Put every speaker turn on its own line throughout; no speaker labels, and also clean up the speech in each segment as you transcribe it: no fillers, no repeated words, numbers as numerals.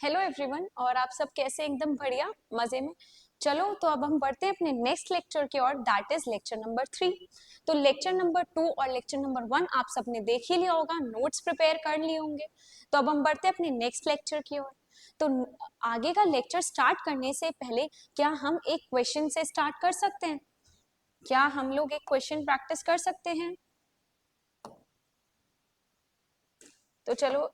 Hello everyone. और आप सब कैसे? एकदम बढ़िया, मजे में। चलो तो अब हम बढ़ते हैं अपने नेक्स्ट लेक्चर की ओर, दैट इज लेक्चर नंबर 3। तो लेक्चर नंबर 2 और लेक्चर नंबर 1 आप सबने देख ही लिया होगा, नोट्स प्रिपेयर कर लिए होंगे। तो अब हम बढ़ते हैं अपने नेक्स्ट लेक्चर की ओर। तो आगे का लेक्चर स्टार्ट करने से पहले क्या हम एक क्वेश्चन से स्टार्ट कर सकते हैं? क्या हम लोग एक क्वेश्चन प्रैक्टिस कर सकते हैं? तो चलो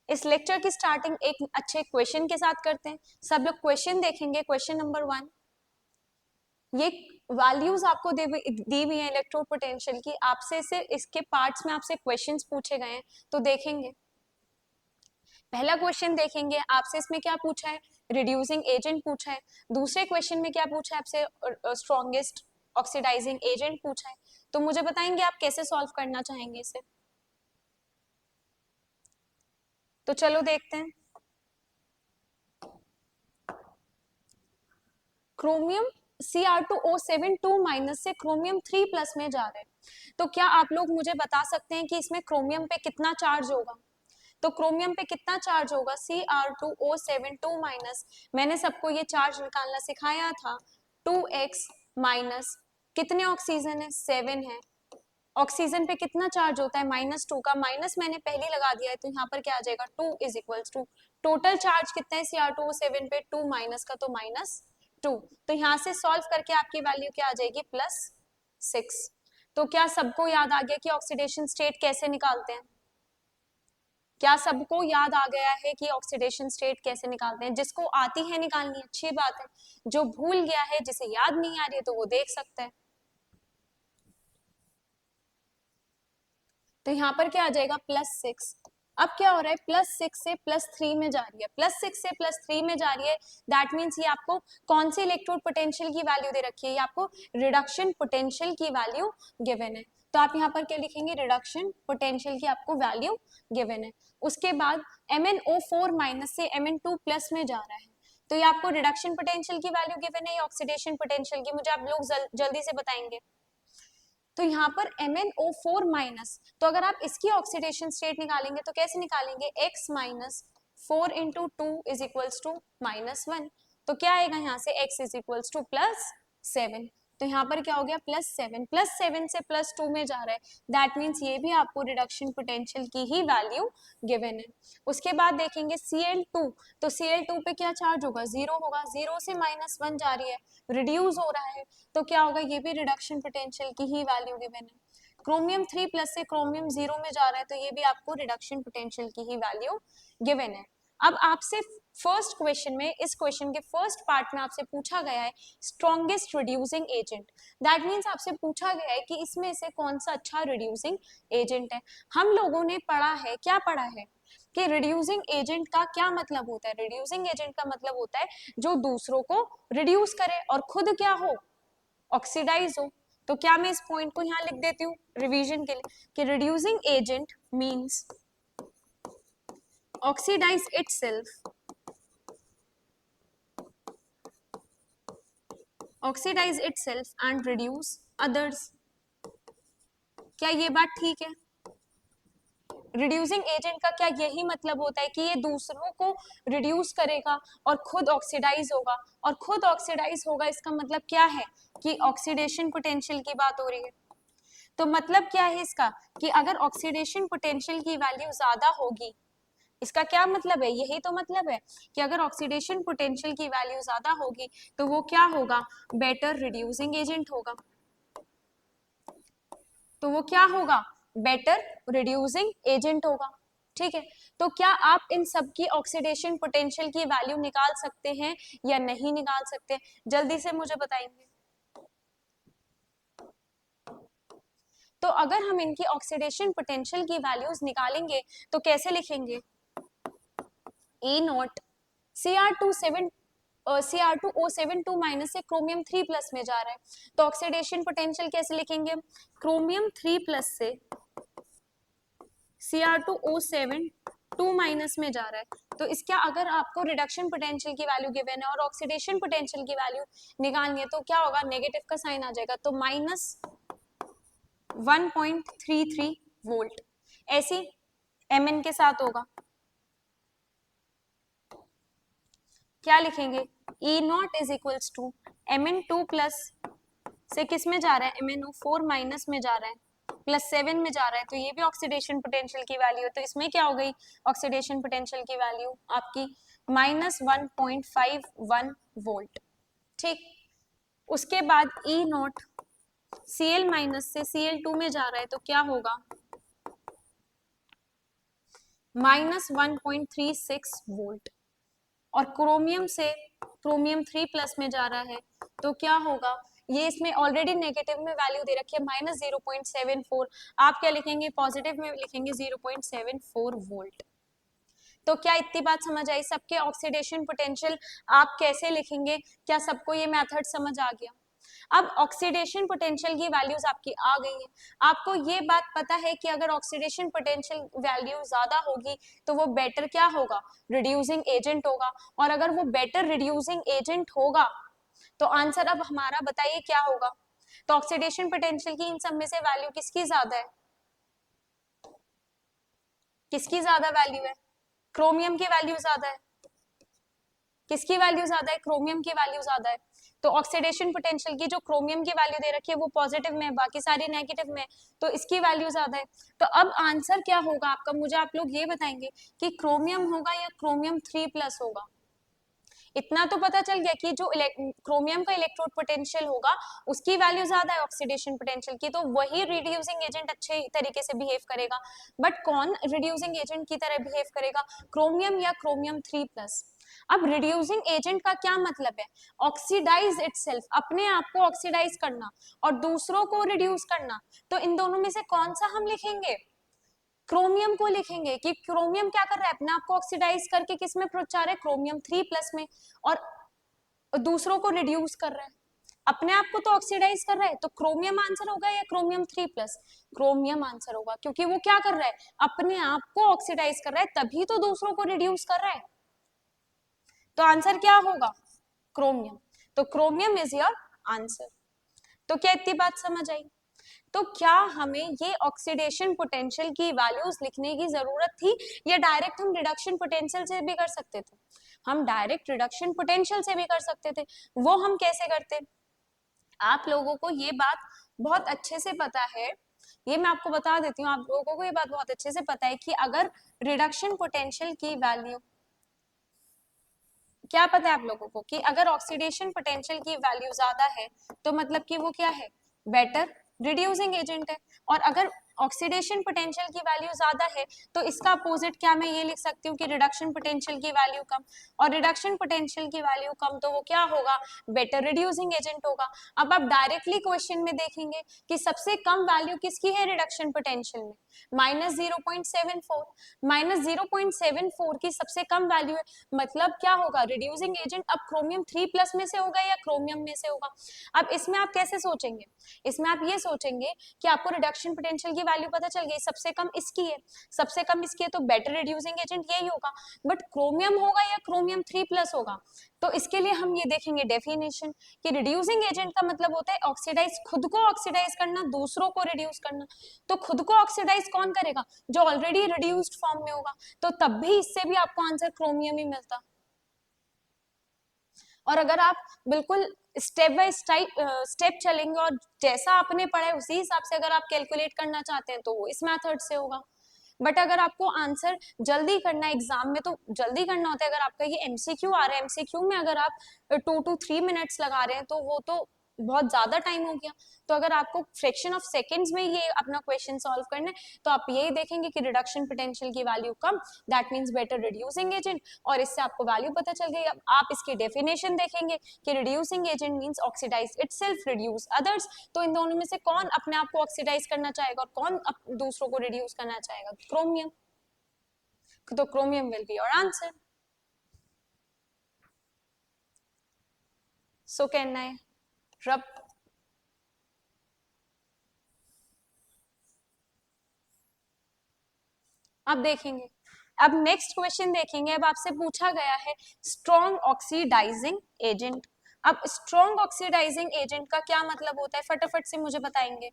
इस लेक्चर की स्टार्टिंग एक अच्छे क्वेश्चन के साथ करते हैं। सब लोग क्वेश्चन देखेंगे। क्वेश्चन नंबर 1, ये वैल्यूज आपको दी हुई है इलेक्ट्रोड पोटेंशियल की, आपसे से इसके पार्ट्स में आपसे क्वेश्चंस पूछे गए हैं, तो देखेंगे। पहला क्वेश्चन देखेंगे, आपसे इसमें क्या पूछा है? रिड्यूसिंग एजेंट पूछा है। दूसरे क्वेश्चन में क्या पूछा है आपसे? स्ट्रॉन्गेस्ट ऑक्सीडाइजिंग एजेंट पूछा है। तो मुझे बताएंगे आप कैसे सॉल्व करना चाहेंगे इसे? तो चलो देखते हैं। क्रोमियम Cr2O7 2 माइनस से क्रोमियम 3 प्लस में जा रहे हैं। तो क्या आप लोग मुझे बता सकते हैं कि इसमें क्रोमियम पे कितना चार्ज होगा? तो क्रोमियम पे कितना चार्ज होगा? Cr2O7 2 माइनस, मैंने सबको ये चार्ज निकालना सिखाया था, 2x माइनस, कितने ऑक्सीजन है? 7 है। ऑक्सीजन पे कितना चार्ज होता है? -2 का माइनस मैंने पहले लगा दिया है, तो यहाँ पर क्या आ जाएगा? 2 is equals to, total charge कितना है Cr2O7 पे? 2 माइनस का, तो -2। तो यहाँ से सॉल्व करके आपकी वैल्यू क्या आ जाएगी? +6। तो क्या सबको याद आ गया कि ऑक्सीडेशन स्टेट कैसे निकालते हैं? क्या सबको याद आ गया है कि ऑक्सीडेशन स्टेट कैसे निकालते हैं? जिसको आती है निकालनी, अच्छी बात है। जो भूल गया है, जिसे याद नहीं आ रही है, तो वो देख सकता है। तो यहाँ पर क्या आ जाएगा? +6। अब क्या हो रहा है? +6 से +3 में जा रही है, +6 से +3 में जा रही है। दैट मीन्स ये आपको कौन सी इलेक्ट्रोड पोटेंशियल की वैल्यू दे रखी है? ये आपको रिडक्शन पोटेंशियल की वैल्यू गिवन है। तो आप यहाँ पर क्या लिखेंगे? रिडक्शन पोटेंशियल की आपको वैल्यू गिवन है। उसके बाद MnO4 माइनस से Mn2 प्लस में जा रहा है, तो ये आपको रिडक्शन पोटेंशियल की वैल्यू गिवन है या ऑक्सीडेशन पोटेंशियल की? मुझे आप लोग जल्दी से बताएंगे। तो यहाँ पर MnO4 माइनस, तो अगर आप इसकी ऑक्सीडेशन स्टेट निकालेंगे तो कैसे निकालेंगे? x minus 4 into 2 is equals to -1। तो क्या आएगा यहाँ से? x is equals to +7। तो यहाँ पर क्या हो गया? +7, +7 से +2 में जा रहा है। दैट मीन्स ये भी आपको रिडक्शन पोटेंशियल की ही वैल्यू गिवन है। उसके बाद देखेंगे Cl2, तो Cl2 पे क्या चार्ज होगा? 0 होगा। 0 से -1 जा रही है, रिड्यूस हो रहा है, तो क्या होगा? ये भी रिडक्शन पोटेंशियल की ही वैल्यू गिवन है। क्रोमियम 3 प्लस से क्रोमियम 0 में जा रहा है, तो ये भी आपको रिडक्शन पोटेंशियल की ही वैल्यू गिवन है। अब आपसे फर्स्ट क्वेश्चन में, इस क्वेश्चन के फर्स्ट पार्ट में आपसे पूछा गया है strongest reducing agent. That means आपसे पूछा गया है कि इसमें से कौन सा अच्छा रिड्यूसिंग एजेंट है। हम लोगों ने पढ़ा है, क्या पढ़ा है कि रिड्यूसिंग एजेंट का क्या मतलब होता है? रिड्यूसिंग एजेंट का मतलब होता है जो दूसरों को रिड्यूस करे और खुद क्या हो? ऑक्सीडाइज हो। तो क्या मैं इस पॉइंट को यहाँ लिख देती हूँ रिवीजन के लिए कि reducing agent means oxidise itself, oxidise itself and reduce others. क्या ये बात ठीक है? रिड्यूसिंग एजेंट का क्या यही मतलब होता है कि ये दूसरों को रिड्यूस करेगा और खुद ऑक्सीडाइज होगा? और खुद ऑक्सीडाइज होगा इसका मतलब क्या है? कि ऑक्सीडेशन पोटेंशियल की बात हो रही है। तो मतलब क्या है इसका? कि अगर ऑक्सीडेशन पोटेंशियल की वैल्यू ज्यादा होगी, इसका क्या मतलब है? यही तो मतलब है कि अगर ऑक्सीडेशन पोटेंशियल की वैल्यू ज्यादा होगी तो वो क्या होगा? बेटर रिड्यूसिंग एजेंट होगा। तो वो क्या होगा? बेटर रिड्यूसिंग एजेंट होगा। ठीक है। तो क्या आप इन सब की ऑक्सीडेशन पोटेंशियल की वैल्यू निकाल सकते हैं या नहीं निकाल सकते? जल्दी से मुझे बताएंगे। तो अगर हम इनकी ऑक्सीडेशन पोटेंशियल की वैल्यूज निकालेंगे तो कैसे लिखेंगे? E नॉट Cr2O7 2 माइनस से क्रोमियम 3 प्लस में जा रहा है, तो ऑक्सीडेशन पोटेंशियल कैसे लिखेंगे? क्रोमियम 3 प्लस से Cr2O7 2 माइनस में जा रहा है, तो इसका अगर आपको रिडक्शन पोटेंशियल की वैल्यू गिवन है और ऑक्सीडेशन पोटेंशियल की वैल्यू निकालनी है, तो क्या होगा? नेगेटिव का साइन आ जाएगा, तो -1.33 वोल्ट। ऐसी Mn के साथ होगा। क्या लिखेंगे, E naught is equals to Mn2 plus से किस में जा रहा है, MnO4 माइनस में जा रहा है, +7 में जा रहा है, तो ये भी ऑक्सीडेशन पोटेंशियल की वैल्यू है, तो इसमें क्या हो गई ऑक्सीडेशन पोटेंशियल की वैल्यू आपकी -1.51 वोल्ट। ठीक, उसके बाद ई नॉट Cl माइनस से Cl2 में जा रहा है, तो क्या होगा -1.36 वोल्ट, और क्रोमियम से क्रोमियम 3 प्लस में जा रहा है, तो क्या होगा, ये इसमें ऑलरेडी नेगेटिव में वैल्यू दे रखी है -0.74, आप क्या लिखेंगे पॉजिटिव में लिखेंगे 0.74 वोल्ट। तो क्या इतनी बात समझ आई, सबके ऑक्सीडेशन पोटेंशियल आप कैसे लिखेंगे, क्या सबको ये मेथड समझ आ गया। अब ऑक्सीडेशन पोटेंशियल की वैल्यूज आपकी आ गई है, आपको ये बात पता है कि अगर ऑक्सीडेशन पोटेंशियल वैल्यू ज्यादा होगी तो वो बेटर क्या होगा, रिड्यूसिंग एजेंट होगा, और अगर वो बेटर रिड्यूसिंग एजेंट होगा तो आंसर अब हमारा बताइए क्या होगा। तो ऑक्सीडेशन पोटेंशियल की इन सब में से वैल्यू किसकी ज्यादा है, किसकी ज्यादा वैल्यू है, क्रोमियम की वैल्यू ज्यादा है, किसकी वैल्यू ज्यादा है, क्रोमियम की वैल्यू ज्यादा है। तो ऑक्सीडेशन पोटेंशियल की जो क्रोमियम की वैल्यू दे रखी है वो पॉजिटिव में है, बाकी सारी नेगेटिव में है, तो इसकी वैल्यू ज्यादा है। तो अब आंसर क्या होगा आपका, मुझे आप लोग ये बताएंगे कि क्रोमियम होगा या क्रोमियम 3 प्लस होगा। इतना तो पता चल गया कि जो क्रोमियम का इलेक्ट्रोड पोटेंशियल होगा उसकी वैल्यू ज्यादा है ऑक्सीडेशन पोटेंशियल की, तो वही रिड्यूसिंग एजेंट अच्छे तरीके से बिहेव करेगा। बट कौन रिड्यूसिंग एजेंट की तरह बिहेव करेगा, क्रोमियम या क्रोमियम 3 प्लस। अब रिड्यूसिंग एजेंट का क्या मतलब है, ऑक्सीडाइज इटसेल्फ, अपने आप को ऑक्सीडाइज करना और दूसरों को रिड्यूस करना, तो इन दोनों में से कौन सा हम लिखेंगे, क्रोमियम को लिखेंगे कि क्रोमियम क्या कर रहा है, अपने आप को ऑक्सीडाइज करके किस में पहुंचा रहा है, क्रोमियम 3 प्लस में, और दूसरों को रिड्यूस कर रहा है, अपने आप को तो ऑक्सीडाइज कर रहा है, तो क्रोमियम आंसर होगा या क्रोमियम 3 प्लस, क्रोमियम आंसर होगा, क्योंकि वो क्या कर रहा है, अपने आप को ऑक्सीडाइज कर रहा है, तभी तो दूसरों को रिड्यूस कर रहा है, तो आंसर क्या होगा, क्रोमियम। तो क्रोमियम इज योर आंसर। तो क्या इतनी बात समझ आई, तो क्या हमें ये ऑक्सीडेशन पोटेंशियल की वैल्यूज लिखने की जरूरत थी, या डायरेक्ट हम रिडक्शन पोटेंशियल से भी कर सकते थे, हम डायरेक्ट रिडक्शन पोटेंशियल से भी कर सकते थे, वो हम कैसे करते, आप लोगों को ये बात बहुत अच्छे से पता है, ये मैं आपको बता देती हूँ, आप लोगों को ये बात बहुत अच्छे से पता है कि अगर रिडक्शन पोटेंशियल की वैल्यू, क्या पता है आप लोगों को कि अगर ऑक्सीडेशन पोटेंशियल की वैल्यू ज्यादा है तो मतलब कि वो क्या है, बेटर रिड्यूसिंग एजेंट है, और अगर ऑक्सीडेशन पोटेंशियल की वैल्यू ज्यादा है तो इसका अपोजिट क्या मैं ये लिख सकती हूँ कि रिडक्शन पोटेंशियल की वैल्यू कम, और रिडक्शन पोटेंशियल की वैल्यू कम तो वो क्या होगा, बेटर रिड्यूसिंग एजेंट होगा। अब आप डायरेक्टली क्वेश्चन में देखेंगे कि सबसे कम वैल्यू किसकी है रिडक्शन पोटेंशियल में, -0.74, -0.74 की सबसे कम वैल्यू है, मतलब क्या होगा, रिड्यूसिंग एजेंट अब क्रोमियम 3 प्लस में से होगा या क्रोमियम में से होगा। अब इसमें आप कैसे सोचेंगे, इसमें आप ये सोचेंगे कि आपको रिडक्शन पोटेंशियल की वैल्यू पता चल गई, सबसे कम इसकी है, सबसे कम इसकी है, तो बेटर रिड्यूसिंग एजेंट यही होगा, बट क्रोमियम होगा या क्रोमियम 3 प्लस होगा, तो इसके लिए हम ये देखेंगे डेफिनेशन कि रिड्यूसिंग एजेंट का मतलब होता है ऑक्सीडाइज, खुद को ऑक्सीडाइज करना, दूसरों को रिड्यूस करना, तो खुद को ऑक्सीडाइज कौन करेगा, जो ऑलरेडी रिड्यूस्ड फॉर्म में होगा, तो तब भी इससे भी आपको आंसर क्रोमियम ही मिलता। और अगर आप बिल्कुल स्टेप बाय स्टेप चलेंगे और जैसा आपने पढ़ा है उसी हिसाब से अगर आप कैलकुलेट करना चाहते हैं तो वो इस मेथड से होगा। बट अगर आपको आंसर जल्दी करना है एग्जाम में तो जल्दी करना होता है, अगर आपका ये एमसीक्यू आ रहा है, एमसीक्यू में अगर आप 2 to 3 मिनट्स लगा रहे हैं तो वो तो बहुत ज्यादा टाइम हो गया, तो अगर आपको फ्रैक्शन ऑफ सेकेंड्स में ये अपना क्वेश्चन सॉल्व करना है तो आप यही देखेंगे कि रिडक्शन पोटेंशियल की value come, that means better reducing agent, और इससे आपको वैल्यू पता चल गई। अब आप इसकी डेफिनेशन देखेंगे कि reducing agent means oxidise itself, reduce others, तो इन दोनों में से कौन अपने आप को ऑक्सीडाइज करना चाहेगा और कौन दूसरों को रिड्यूस करना चाहेगा, क्रोमियम, तो chromium will be your answer. So कहना है रब, अब देखेंगे, अब नेक्स्ट क्वेश्चन देखेंगे, अब आपसे पूछा गया है स्ट्रॉन्ग ऑक्सीडाइजिंग एजेंट। अब स्ट्रॉन्ग ऑक्सीडाइजिंग एजेंट का क्या मतलब होता है, फटाफट से मुझे बताएंगे,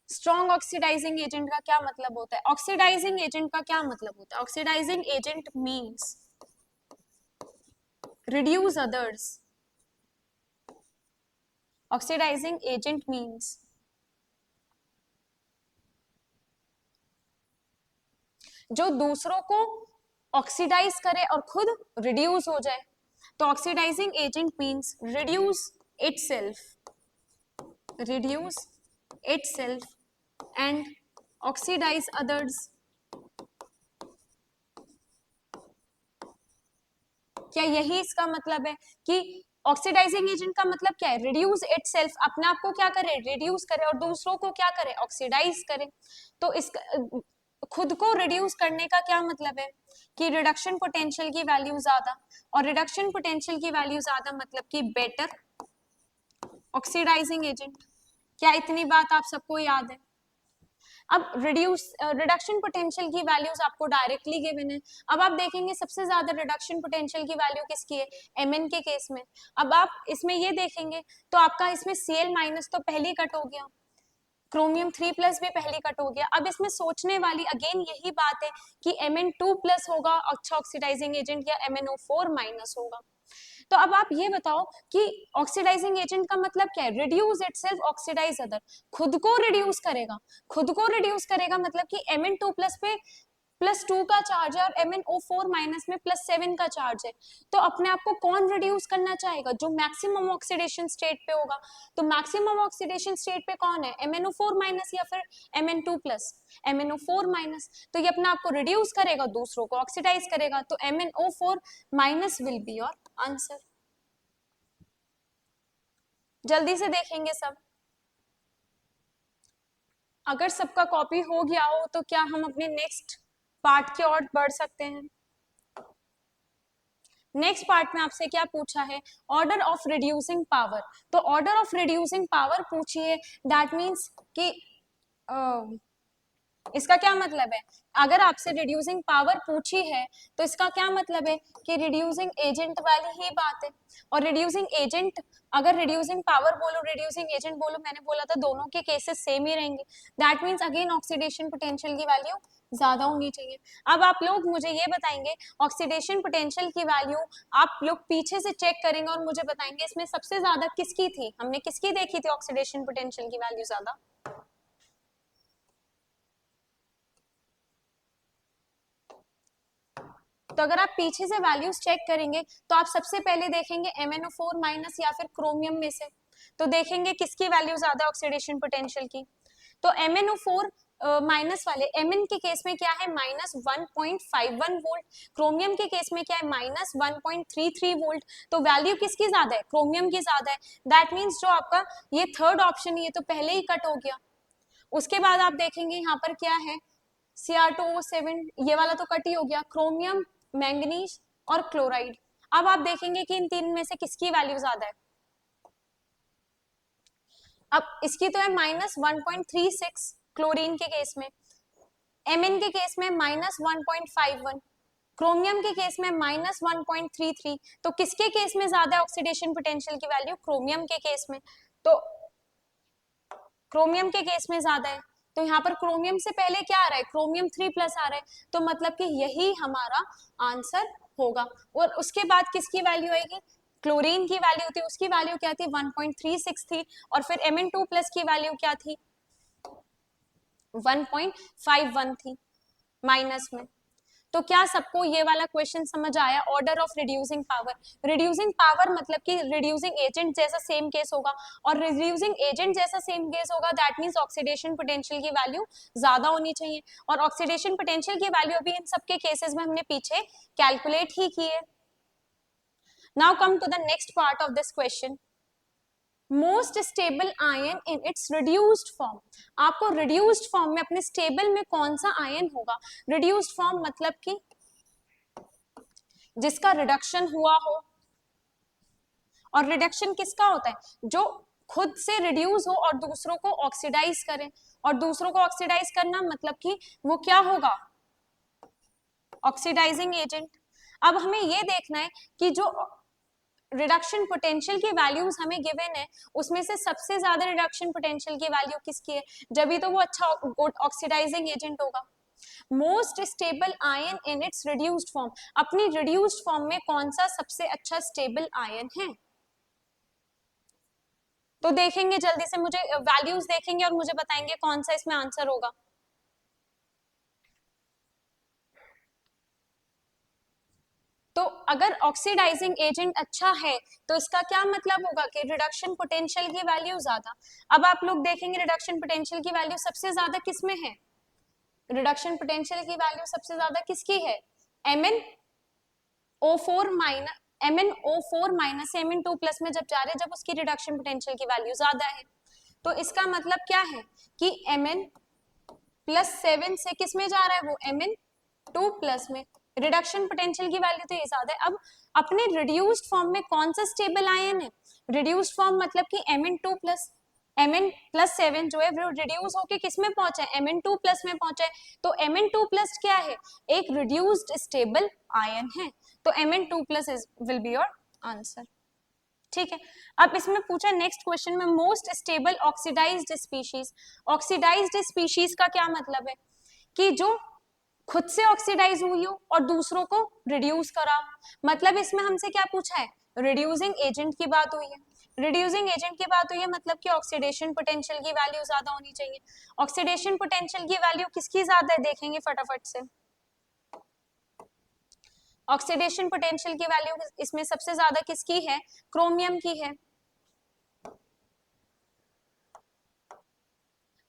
स्ट्रॉन्ग ऑक्सीडाइजिंग एजेंट का क्या मतलब होता है, ऑक्सीडाइजिंग एजेंट का क्या मतलब होता है, oxidising agent means reduce others. Oxidizing agent means जो दूसरों को ऑक्सीडाइज करे और खुद रिड्यूस हो जाए. तो oxidising agent means reduce itself and oxidize others. क्या यही इसका मतलब है कि ऑक्सीडाइजिंग एजेंट का मतलब क्या है? रिड्यूस इटसेल्फ, अपने आप को क्या करे? रिड्यूस करे, और दूसरों को क्या करे? ऑक्सीडाइज करे. तो इसका खुद को रिड्यूस करने का क्या मतलब है कि रिडक्शन पोटेंशियल की वैल्यू ज्यादा, और रिडक्शन पोटेंशियल की वैल्यू ज्यादा मतलब कि बेटर ऑक्सीडाइजिंग एजेंट. क्या इतनी बात आप सबको याद है? अब रिडक्शन पोटेंशियल की वैल्यूज आपको डायरेक्टली गिवन है. अब आप देखेंगे सबसे ज्यादा रिडक्शन पोटेंशियल की वैल्यू किसकी है? Mn के केस में. अब आप इसमें ये देखेंगे तो आपका इसमें Cl माइनस तो पहले कट हो गया, क्रोमियम 3+ भी पहले कट हो गया. अब इसमें सोचने वाली अगेन यही बात है कि Mn2+ होगा अच्छा ऑक्सीडाइजिंग एजेंट या MnO4- होगा. तो अब आप ये बताओ कि ऑक्सीडाइजिंग एजेंट का मतलब क्या है? Reduce itself, oxidise other. खुद को रिड्यूस करेगा. खुद को रिड्यूस करेगा मतलब कि Mn2+ पे +2 का चार्ज है और MnO4- में +7 का चार्ज है. तो अपने आप को कौन रिड्यूस करना चाहेगा? जो मैक्सिमम ऑक्सीडेशन स्टेट पे होगा. तो मैक्सिमम ऑक्सीडेशन स्टेट पे कौन है? MnO4- या फिर Mn2+? MnO4-. तो ये अपने आप को रिड्यूस करेगा, दूसरों को ऑक्सीडाइज करेगा. तो MnO4- will be your answer. जल्दी से देखेंगे सब. अगर सबका कॉपी हो गया हो तो क्या हम अपने नेक्स्ट पार्ट की ओर बढ़ सकते हैं? नेक्स्ट पार्ट में आपसे क्या पूछा है? Order of reducing power. तो ऑर्डर ऑफ रिड्यूसिंग पावर पूछी है, दैट मीन्स कि इसका क्या मतलब है? अगर आपसे रिड्यूसिंग पावर पूछी है तो इसका क्या मतलब है कि रिड्यूसिंग एजेंट वाली ही बात है. और रिड्यूसिंग एजेंट, अगर रिड्यूसिंग पावर बोलो, रिड्यूसिंग एजेंट बोलो, मैंने बोला था दोनों के केसेस सेम ही रहेंगे. That means again oxidation potential की वैल्यू ज्यादा होनी चाहिए. अब आप लोग मुझे ये बताएंगे ऑक्सीडेशन पोटेंशियल की वैल्यू आप लोग पीछे से चेक करेंगे और मुझे बताएंगे इसमें सबसे ज्यादा किसकी थी? हमने किसकी देखी थी ऑक्सीडेशन पोटेंशियल की वैल्यू ज्यादा? तो अगर आप पीछे से वैल्यूज चेक करेंगे तो आप सबसे पहले देखेंगे MnO4- या फिर क्रोमियम में से. तो देखेंगे किसकी वैल्यू ज्यादा ऑक्सीडेशन पोटेंशियल की. तो MnO4- वाले Mn के केस में क्या है? -1.51 वोल्ट. क्रोमियम के केस में क्या है? -1.33 वोल्ट. तो वैल्यू किसकी ज्यादा है? क्रोमियम की ज्यादा है. दैट मीन्स जो आपका ये थर्ड ऑप्शन ये तो पहले ही कट हो गया. उसके बाद आप देखेंगे यहाँ पर क्या है? Cr2O7, ये वाला तो कट ही हो गया. क्रोमियम, मैंगनीज और क्लोराइड. अब आप देखेंगे कि इन तीन में से किसकी वैल्यू ज्यादा है. अब इसकी तो है -1.36 क्लोरीन के केस में, Mn के केस में -1.51, क्रोमियम के केस में -1.33. तो किसके केस में ज्यादा ऑक्सीडेशन पोटेंशियल की वैल्यू? क्रोमियम के केस में. तो क्रोमियम के केस में ज्यादा है. तो यहाँ पर क्रोमियम से पहले क्या आ रहा है? क्रोमियम 3+ आ रहा है. तो मतलब कि यही हमारा आंसर होगा. और उसके बाद किसकी वैल्यू आएगी? क्लोरीन की वैल्यू थी, उसकी वैल्यू क्या थी? 1.36 थी. और फिर Mn2+ की वैल्यू क्या थी? 1.51 थी माइनस में. तो क्या सबको ये वाला क्वेश्चन समझ आया? Order of reducing power. Reducing power मतलब कि रिड्यूसिंग एजेंट जैसा सेम केस होगा, और रिड्यूसिंग एजेंट जैसा सेम केस होगा दैट मींस ऑक्सीडेशन पोटेंशियल की वैल्यू ज्यादा होनी चाहिए. और ऑक्सीडेशन पोटेंशियल की वैल्यू अभी इन सबके केसेस में हमने पीछे कैलकुलेट ही की है. Now come to the next part of this question. Most stable ion in its reduced form. आपको रिड्यूस्ड फॉर्म में अपने स्टेबल में कौन सा आयन होगा? रिड्यूस्ड फॉर्म मतलब कि जिसका रिडक्शन हुआ हो. और रिडक्शन किसका होता है? जो खुद से रिड्यूस हो और दूसरों को ऑक्सीडाइज करे. और दूसरों को ऑक्सीडाइज करना मतलब कि वो क्या होगा? Oxidising agent. अब हमें ये देखना है कि जो रिडक्शन पोटेंशियल की वैल्यूज हमें गिवन है उसमें से सबसे ज्यादा रिडक्शन पोटेंशियल की वैल्यू किसकी है? जब भी तो वो अच्छा गुड ऑक्सीडाइजिंग एजेंट होगा. Most stable ion in its reduced form, अपनी रिड्यूस्ड फॉर्म में कौन सा सबसे अच्छा स्टेबल आयन है? तो देखेंगे जल्दी से, मुझे वैल्यूज देखेंगे और मुझे बताएंगे कौन सा इसमें आंसर होगा। तो अगर ऑक्सीडाइजिंग एजेंट अच्छा है तो इसका क्या मतलब होगा कि रिडक्शन पोटेंशियल की वैल्यू ज्यादा। अब आप लोग देखेंगे रिडक्शन पोटेंशियल की वैल्यू सबसे ज्यादा किसमें है? रिडक्शन पोटेंशियल की वैल्यू सबसे ज्यादा किसकी है? MnO4 minus MnO4 minus Mn2 plus में जब जा रहे हैं, जब उसकी रिडक्शन पोटेंशियल की वैल्यू ज्यादा है। तो इसका मतलब क्या है कि Mn+7 से किस में जा रहा है? वो Mn2 प्लस में। रिडक्शन पोटेंशियल की वैल्यू तो ये ज्यादा है। अब अपने रिड्यूस्ड फॉर्म में कौन सा स्टेबल आयन है? रिड्यूस्ड फॉर्म मतलब कि Mn2 प्लस Mn+7 जो है वो रिड्यूस होके किस में पहुंचा है? Mn2 प्लस में पहुंचा है। तो Mn2 प्लस क्या है? एक रिड्यूस्ड स्टेबल आयन है। तो Mn2 plus will be your answer. ठीक है, अब इसमें पूछा नेक्स्ट क्वेश्चन में most stable oxidised species. Oxidised species का क्या मतलब है? कि जो खुद से ऑक्सीडाइज हुई हो और दूसरों को रिड्यूस करा। मतलब इसमें हमसे क्या पूछा है? रिड्यूसिंग एजेंट की बात हुई है। रिड्यूसिंग एजेंट की बात हुई है मतलब कि ऑक्सीडेशन पोटेंशियल की वैल्यू ज्यादा होनी चाहिए। ऑक्सीडेशन पोटेंशियल की वैल्यू किसकी ज्यादा है देखेंगे फटाफट से। ऑक्सीडेशन पोटेंशियल की वैल्यू इसमें सबसे ज्यादा किसकी है? क्रोमियम की है।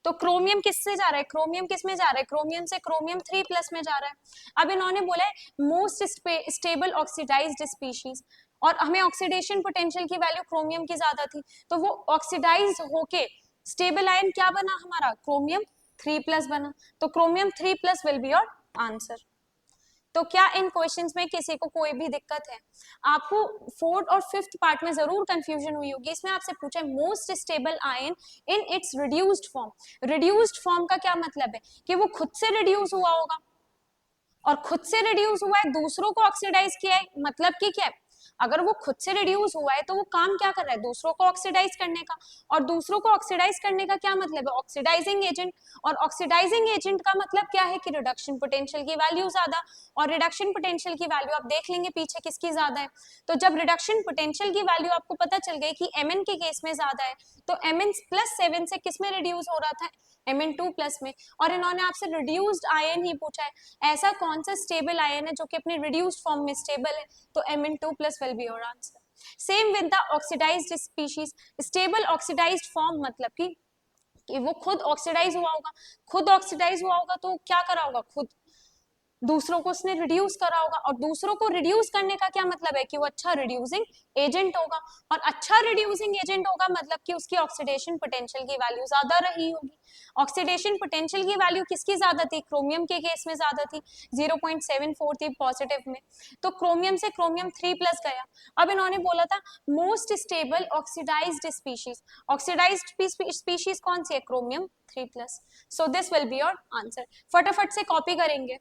तो क्रोमियम किससे जा रहा है? क्रोमियम किस में जा रहा है? क्रोमियम से क्रोमियम 3 प्लस में जा रहा है। अब इन्होंने बोला है मोस्ट स्टेबल ऑक्सीडाइज्ड स्पीशीज, और हमें ऑक्सीडेशन पोटेंशियल की वैल्यू क्रोमियम की ज्यादा थी, तो वो ऑक्सीडाइज होके स्टेबल आयन क्या बना हमारा? क्रोमियम 3 प्लस बना। तो chromium 3 plus will be your answer. तो क्या इन क्वेश्चंस में किसी को कोई भी दिक्कत है? आपको फोर्थ और फिफ्थ पार्ट में जरूर कंफ्यूजन हुई होगी। इसमें आपसे पूछा है most stable ion in its reduced form. Reduced form का क्या मतलब है? कि वो खुद से रिड्यूस हुआ होगा, और खुद से रिड्यूस हुआ है, दूसरों को ऑक्सीडाइज किया है। मतलब कि क्या है? अगर वो खुद से रिड्यूस हुआ है तो वो काम क्या कर रहा है? दूसरों को ऑक्सीडाइज करने का। और दूसरों को ऑक्सीडाइज करने का क्या मतलब है? Oxidising agent. और ऑक्सीडाइजिंग एजेंट का मतलब क्या है? कि रिडक्शन पोटेंशियल की वैल्यू ज्यादा। और रिडक्शन पोटेंशियल की वैल्यू आप देख लेंगे पीछे किसकी ज्यादा है। तो जब रिडक्शन पोटेंशियल की वैल्यू आपको पता चल गई कि Mn के केस में ज्यादा है, तो Mn+7 से किस में रिड्यूस हो रहा था? Mn2 प्लस में। और इन्होंने आपसे रिड्यूस्ड आयन ही पूछा है। ऐसा कौन सा स्टेबल आयन है जो कि अपने रिड्यूस्ड फॉर्म में स्टेबल है? तो Mn2 plus will be your answer. Same with the oxidised species. Stable oxidised form मतलब कि वो खुद ऑक्सीडाइज हुआ होगा। खुद ऑक्सीडाइज हुआ होगा तो क्या करा होगा? खुद दूसरों को उसने रिड्यूस करा होगा। और दूसरों को रिड्यूस करने का क्या मतलब है? कि वो अच्छा रिड्यूसिंग एजेंट होगा। और अच्छा रिड्यूसिंग एजेंट होगा मतलब कि उसकी ऑक्सीडेशन पोटेंशियल की वैल्यू ज्यादा रही होगी। ऑक्सीडेशन पोटेंशियल की वैल्यू किसकी ज्यादा थी? क्रोमियम के केस में ज्यादा थी, 0.74 थी पॉजिटिव में। तो क्रोमियम से क्रोमियम 3 प्लस गया। अब इन्होंने बोला था most stable oxidised species. Oxidised species कौन सी है? Chromium 3 plus. So this will be your answer. फटाफट से कॉपी करेंगे।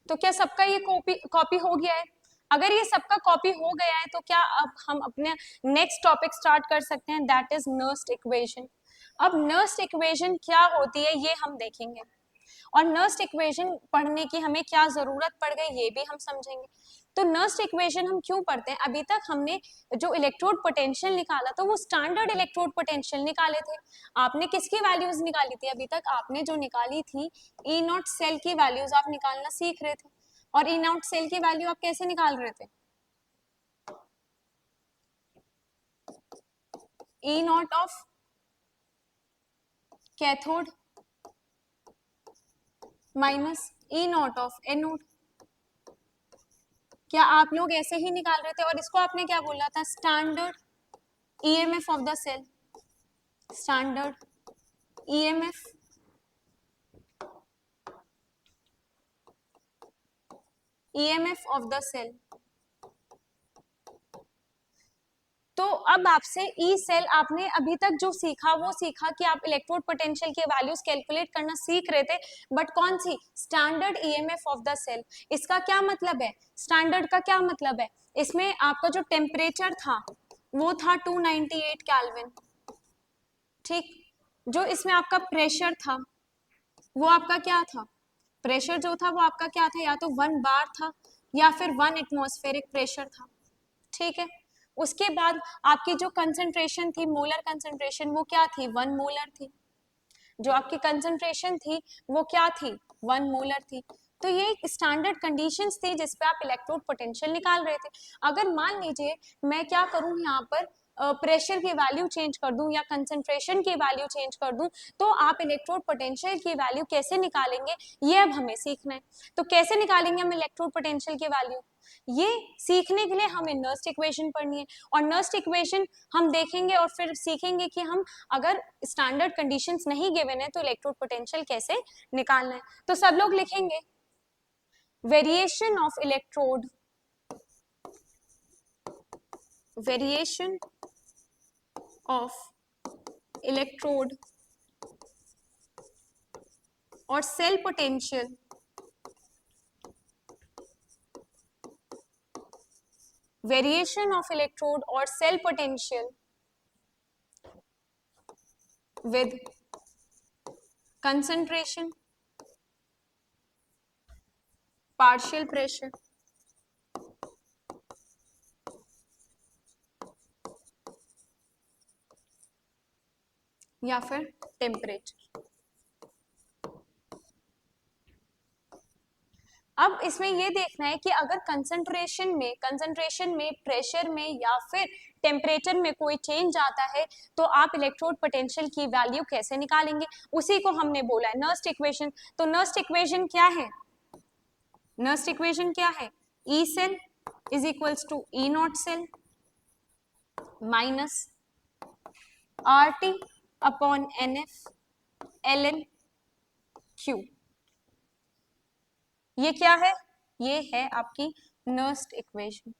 तो क्या सबका ये कॉपी कॉपी हो गया है? अगर ये सबका कॉपी हो गया है तो क्या अब हम अपने नेक्स्ट टॉपिक स्टार्ट कर सकते हैं, दैट इज नर्स्ट इक्वेशन। अब नर्स्ट इक्वेशन क्या होती है ये हम देखेंगे, और नर्स्ट इक्वेशन पढ़ने की हमें क्या जरूरत पड़ गई ये भी हम समझेंगे। तो नर्स्ट इक्वेशन हम क्यों पढ़ते हैं? अभी तक हमने जो इलेक्ट्रोड पोटेंशियल निकाला तो वो स्टैंडर्ड इलेक्ट्रोड पोटेंशियल निकाले थे। आपने किसकी वैल्यूज निकाली थी? अभी तक आपने जो निकाली थी ई नॉट सेल की वैल्यूज आप निकालना सीख रहे थे। और ई नॉट सेल की वैल्यू आप कैसे निकाल रहे थे? E naught of cathode minus E naught of anode. क्या आप लोग ऐसे ही निकाल रहे थे? और इसको आपने क्या बोला था? Standard EMF of the cell. Standard EMF EMF of the cell. तो अब आपसे ई सेल, आपने अभी तक जो सीखा वो सीखा कि आप इलेक्ट्रोड पोटेंशियल के वैल्यूज कैलकुलेट करना सीख रहे थे, बट कौन सी? Standard EMF of the cell. इसका क्या मतलब है? स्टैंडर्ड का क्या मतलब है? इसमें आपका जो टेम्परेचर था वो था 298 केल्विन, ठीक। जो इसमें आपका प्रेशर था वो आपका क्या था? प्रेशर जो था वो आपका क्या था? या तो 1 बार था या फिर 1 एटमॉस्फेरिक प्रेशर था, ठीक है। उसके बाद आपकी जो कंसंट्रेशन थी, मोलर कंसंट्रेशन, वो क्या थी? 1 मोलर थी। जो आपकी कंसंट्रेशन थी वो क्या थी? 1 मोलर थी। तो ये एक स्टैंडर्ड कंडीशंस थी जिस पे आप इलेक्ट्रोड पोटेंशियल निकाल रहे थे। अगर मान लीजिए मैं क्या करूं यहाँ पर, प्रेशर की वैल्यू चेंज कर दूं या कंसंट्रेशन की वैल्यू चेंज कर दूं, तो आप इलेक्ट्रोड पोटेंशियल की वैल्यू कैसे निकालेंगे ये अब हमें सीखना है। तो कैसे निकालेंगे हम इलेक्ट्रोड पोटेंशियल की वैल्यू? ये सीखने के लिए हमें नर्स्ट इक्वेशन पढ़नी है, और नर्स्ट इक्वेशन हम देखेंगे और फिर सीखेंगे कि हम अगर स्टैंडर्ड कंडीशंस नहीं गिवन है तो इलेक्ट्रोड पोटेंशियल कैसे निकालना है। तो सब लोग लिखेंगे variation of electrode, variation of electrode और cell potential variation of electrode और cell potential with concentration, partial pressure, या फिर टेम्परेचर। अब इसमें ये देखना है कि अगर कंसंट्रेशन में, प्रेशर में या फिर टेम्परेचर में कोई चेंज आता है तो आप इलेक्ट्रोड पोटेंशियल की वैल्यू कैसे निकालेंगे, उसी को हमने बोला है नर्स्ट इक्वेशन। तो नर्स्ट इक्वेशन क्या है? नर्स्ट इक्वेशन क्या है? E cell is equals to E naught cell minus R T upon N F L N Q. ये क्या है? ये है आपकी नर्स्ट इक्वेशन,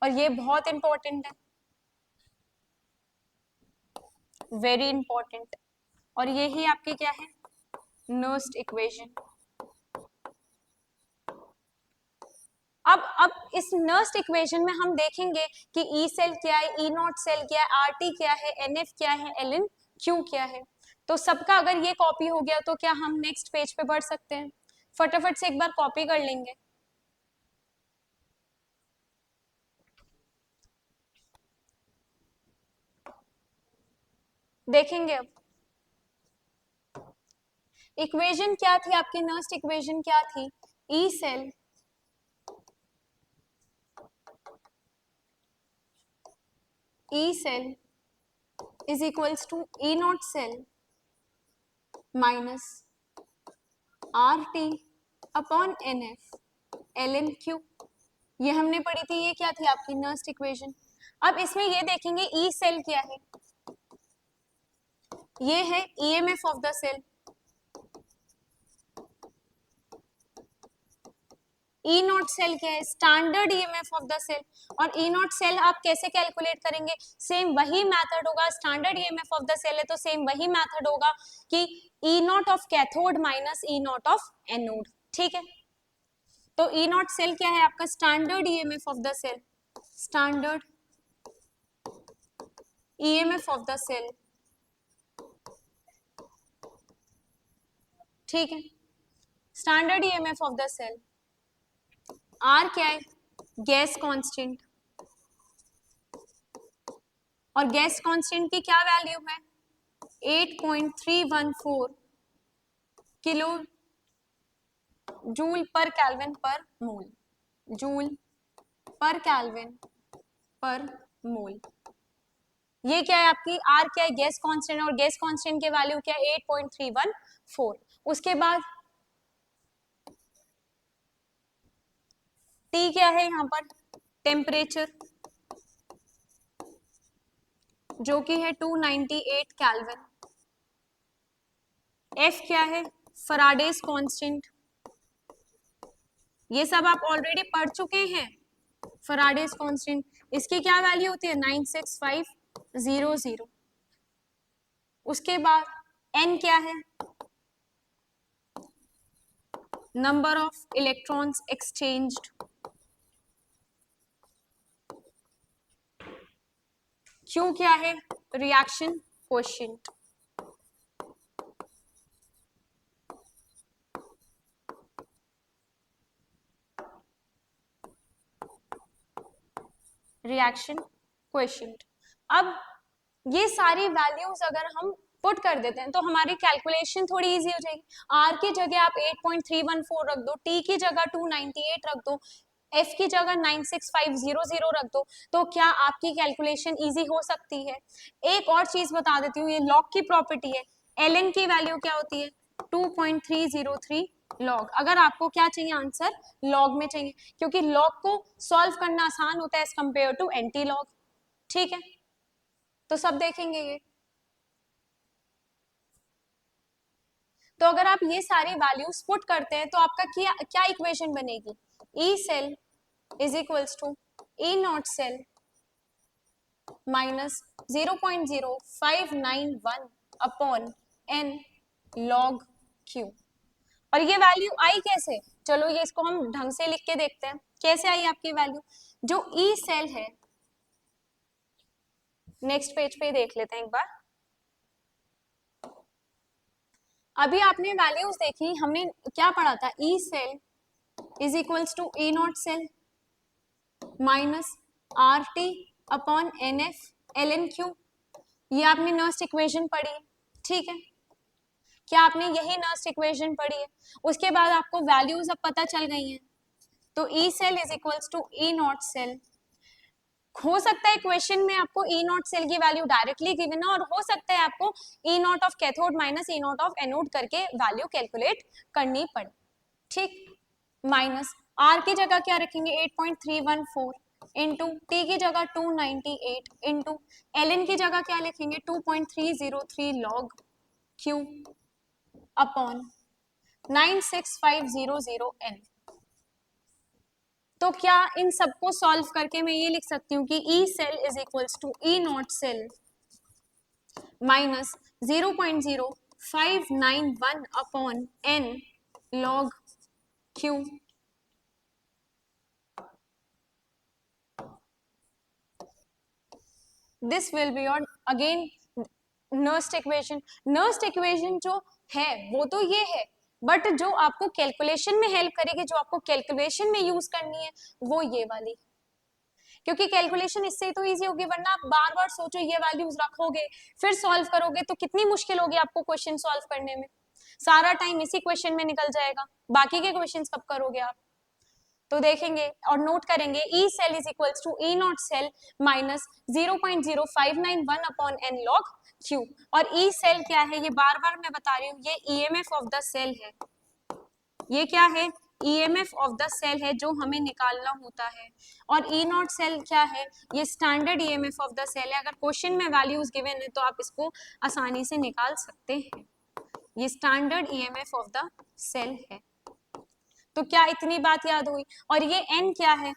और ये बहुत इंपॉर्टेंट है, वेरी इंपॉर्टेंट। और ये ही आपकी क्या है? Nernst equation. अब इस नर्स्ट इक्वेशन में हम देखेंगे कि ई सेल क्या है, ई नॉट सेल क्या है, आर टी क्या है, एन एफ क्या है, एल एन क्यू क्या है। तो सबका अगर ये कॉपी हो गया तो क्या हम नेक्स्ट पेज पे बढ़ सकते हैं? फटाफट से एक बार कॉपी कर लेंगे। देखेंगे अब इक्वेशन क्या थी आपकी, नर्स्ट इक्वेशन क्या थी? E cell is equals to E naught cell minus R T upon N F L N Q. ये हमने पढ़ी थी, ये क्या थी आपकी नर्स्ट इक्वेशन। अब इसमें ये देखेंगे ई सेल क्या है, ये है EMF of the cell. E naught cell क्या है? Standard EMF of the cell. और ई नॉट सेल आप कैसे कैलकुलेट करेंगे? सेम वही मेथड होगा, standard EMF of the cell है तो सेम वही मेथड होगा कि E naught of cathode minus E naught of anode, ठीक है। तो ई नॉट सेल क्या है आपका? Standard EMF of the cell, standard EMF of the cell, ठीक है। Standard EMF of the cell. R क्या है? गैस कांस्टेंट, और गैस कांस्टेंट की क्या वैल्यू है? 8.314 किलो जूल पर केल्विन पर मोल, जूल पर केल्विन पर मोल। ये क्या है आपकी? आर क्या है? गैस कांस्टेंट, और गैस कांस्टेंट की वैल्यू क्या है? 8.314। उसके बाद टी क्या है यहाँ पर? टेम्परेचर, जो कि है 298 केल्विन। एफ क्या है? फैराडेज कांस्टेंट, ये सब आप ऑलरेडी पढ़ चुके हैं। फराडेज कांस्टेंट, इसकी क्या वैल्यू होती है 96500। उसके बाद n क्या है, number of electrons exchanged, q क्या है, रिएक्शन कोएफिशिएंट, रिएक्शन कोएफिशिएंट। अब ये सारी वैल्यूज अगर हम पुट कर देते हैं तो हमारी कैलकुलेशन थोड़ी इजी हो जाएगी। r की जगह आप 8.314 रख दो, t की जगह 298 रख दो, f की जगह 96500 रख दो, तो क्या आपकी कैलकुलेशन इजी हो सकती है। एक और चीज बता देती हूँ, ये लॉग की प्रॉपर्टी है, ln की वैल्यू क्या होती है 2.303 लॉग। अगर आपको क्या चाहिए आंसर, लॉग में चाहिए, क्योंकि लॉग को सॉल्व करना आसान होता है as compare to antilog. ठीक है, तो सब देखेंगे ये। तो अगर आप ये सारी वैल्यूज पुट करते हैं तो आपका क्या क्या इक्वेशन बनेगी, E cell is equals to E naught cell minus 0.0591 upon N log Q. और ये वैल्यू आई कैसे, चलो ये इसको हम ढंग से लिख के देखते हैं कैसे आई आपकी वैल्यू। जो ई सेल है, नेक्स्ट पेज पे देख लेते हैं एक बार। अभी आपने वैल्यूज देखी, हमने क्या पढ़ा था, E cell is equals to E naught cell minus R T upon N F L N Q. ये आपने नर्स्ट इक्वेशन पढ़ी है, ठीक है, क्या आपने यही नर्स्ट इक्वेशन पढ़ी है। उसके बाद आपको वैल्यूज अब पता चल गई हैं, तो E cell is equals to E naught cell. हो सकता है क्वेश्चन में आपको ई नॉट सेल की वैल्यू डायरेक्टली गिवन है, और हो सकता है आपको E naught of cathode minus E naught of anode करके वैल्यू कैलकुलेट करनी पड़े, ठीक। माइनस आर की जगह क्या रखेंगे 8.314 इंटू टी की जगह 298 इंटू एल एन की जगह क्या लिखेंगे 2.303 लॉग क्यू अपॉन 96500 एन। तो क्या इन सबको सॉल्व करके मैं ये लिख सकती हूँ कि E cell is equals to E naught cell minus 0.0591 upon N log Q. This will be your again Nernst equation. Nernst equation जो है वो तो ये है, बट जो आपको कैलकुलेशन में हेल्प करेगी, जो आपको कैलकुलेशन में यूज करनी है, वो ये वाली, क्योंकि कैलकुलेशन इससे ही तो इजी होगी, वरना आप बार बार सोचो ये वैल्यूज रखोगे फिर सॉल्व करोगे तो कितनी मुश्किल होगी आपको क्वेश्चन सॉल्व करने में, सारा टाइम इसी क्वेश्चन में निकल जाएगा, बाकी के क्वेश्चंस कब करोगे आप। तो देखेंगे और नोट करेंगे E cell is equals to E naught cell minus 0.0591 upon N log Q. और ई सेल क्या है, ये बार बार मैं बता रही हूँ, ये ईएमएफ ऑफ द सेल है, ये क्या है, ईएमएफ ऑफ द सेल है जो हमें निकालना होता है। और ई नॉट सेल क्या है, ये standard EMF of the cell है। अगर क्वेश्चन में वैल्यूज गिवन है तो आप इसको आसानी से निकाल सकते हैं, ये standard EMF of the cell है। तो क्या इतनी बात याद हुई। और ये एन क्या है,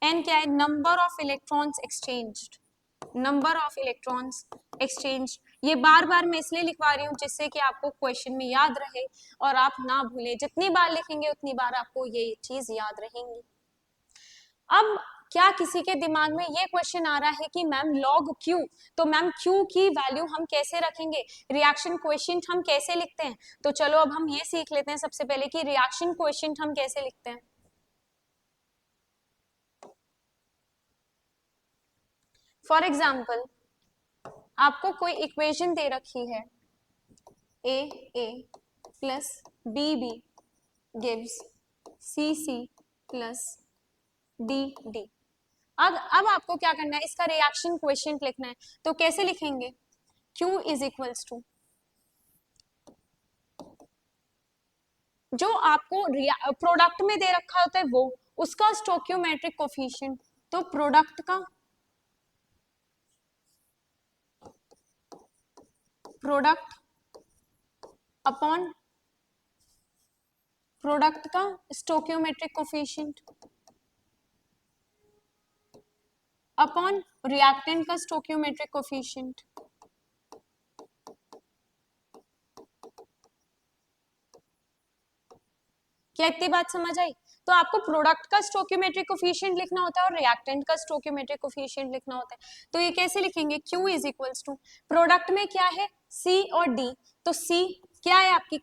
एन क्या है, number of electrons exchanged, number of electrons exchange. ये बार बार मैं इसलिए लिखवा रही हूँ जिससे कि आपको क्वेश्चन में याद रहे और आप ना भूलें, जितनी बार लिखेंगे उतनी बार आपको ये चीज याद रहेंगी। अब क्या किसी के दिमाग में ये क्वेश्चन आ रहा है कि मैम लॉग क्यू, तो मैम क्यू की वैल्यू हम कैसे रखेंगे, रिएक्शन कोएफिशिएंट हम कैसे लिखते हैं। तो चलो अब हम ये सीख लेते हैं सबसे पहले कि रिएक्शन कोएफिशिएंट हम कैसे लिखते हैं। फॉर एग्जाम्पल आपको कोई इक्वेशन दे रखी है, A plus B gives C plus D. अब आपको क्या करना है, इसका रिएक्शन कोएफिशिएंट लिखना है। तो कैसे लिखेंगे, Q इज इक्वल्स टू, जो आपको प्रोडक्ट में दे रखा होता है वो, उसका स्टोक्योमेट्रिक कोफिशिएंट, तो प्रोडक्ट का प्रोडक्ट अपॉन प्रोडक्ट का स्टोक्योमेट्रिक कोफिशिएंट। अपॉन रिएक्टेंट का स्टोक्योमेट्रिक कोफिशिएंट। क्या इतनी बात समझ आई? तो आपको प्रोडक्ट का स्टोक्योमेट्रिक कोफिशिएंट लिखना होता है और रिएक्टेंट का स्टोक्योमेट्रिक कोफिशिएंट लिखना होता है। तो ये कैसे लिखेंगे? Q is equals to, product में क्या है C और D, तो C क्या है आपकी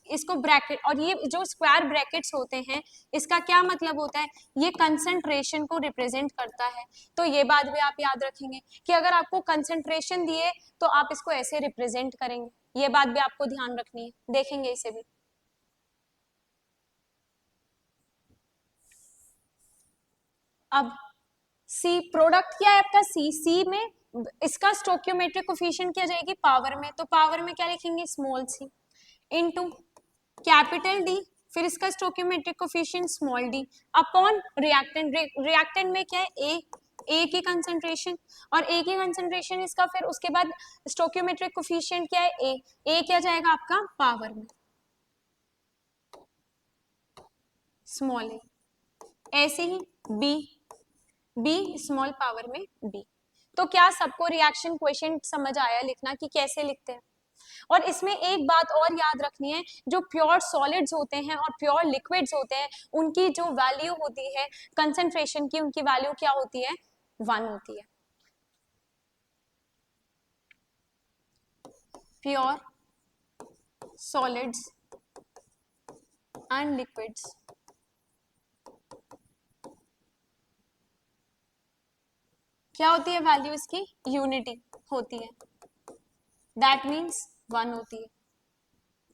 इसको ब्रैकेट, और ये जो स्क्वायर ब्रैकेट्स होते हैं इसका क्या मतलब होता है? ये कंसंट्रेशन को रिप्रेजेंट करता है। तो ये बात भी आप याद रखेंगे कि अगर आपको कंसंट्रेशन दिए तो आप इसको ऐसे रिप्रेजेंट करेंगे, ये बात भी आपको ध्यान रखनी है, देखेंगे इसे भी। अब सी प्रोडक्ट क्या है आपका, सी में इसका स्टोक्योमेट्रिक कोफिशिएंट क्या जाएगी? पावर में, तो पावर में क्या लिखेंगे? Small C into capital D, फिर इसका stoichiometric coefficient small D upon reactant. Reactant में क्या है? ए की कंसंट्रेशन, और ए की कंसंट्रेशन इसका, फिर उसके बाद स्टोक्योमेट्रिक कोफिशिएंट क्या है? ए क्या जाएगा आपका? पावर में स्मॉल ए, ऐसे ही बी स्मॉल पावर में बी। तो क्या सबको रिएक्शन क्वेश्चन समझ आया लिखना कि कैसे लिखते हैं? और इसमें एक बात और याद रखनी है, जो प्योर सॉलिड्स होते हैं और प्योर लिक्विड्स होते हैं उनकी जो वैल्यू होती है कंसंट्रेशन की, उनकी वैल्यू क्या होती है? 1 होती है। प्योर सॉलिड्स एंड लिक्विड्स क्या होती है वैल्यू? इसकी यूनिटी होती है, दैट मीन्स 1 होती है।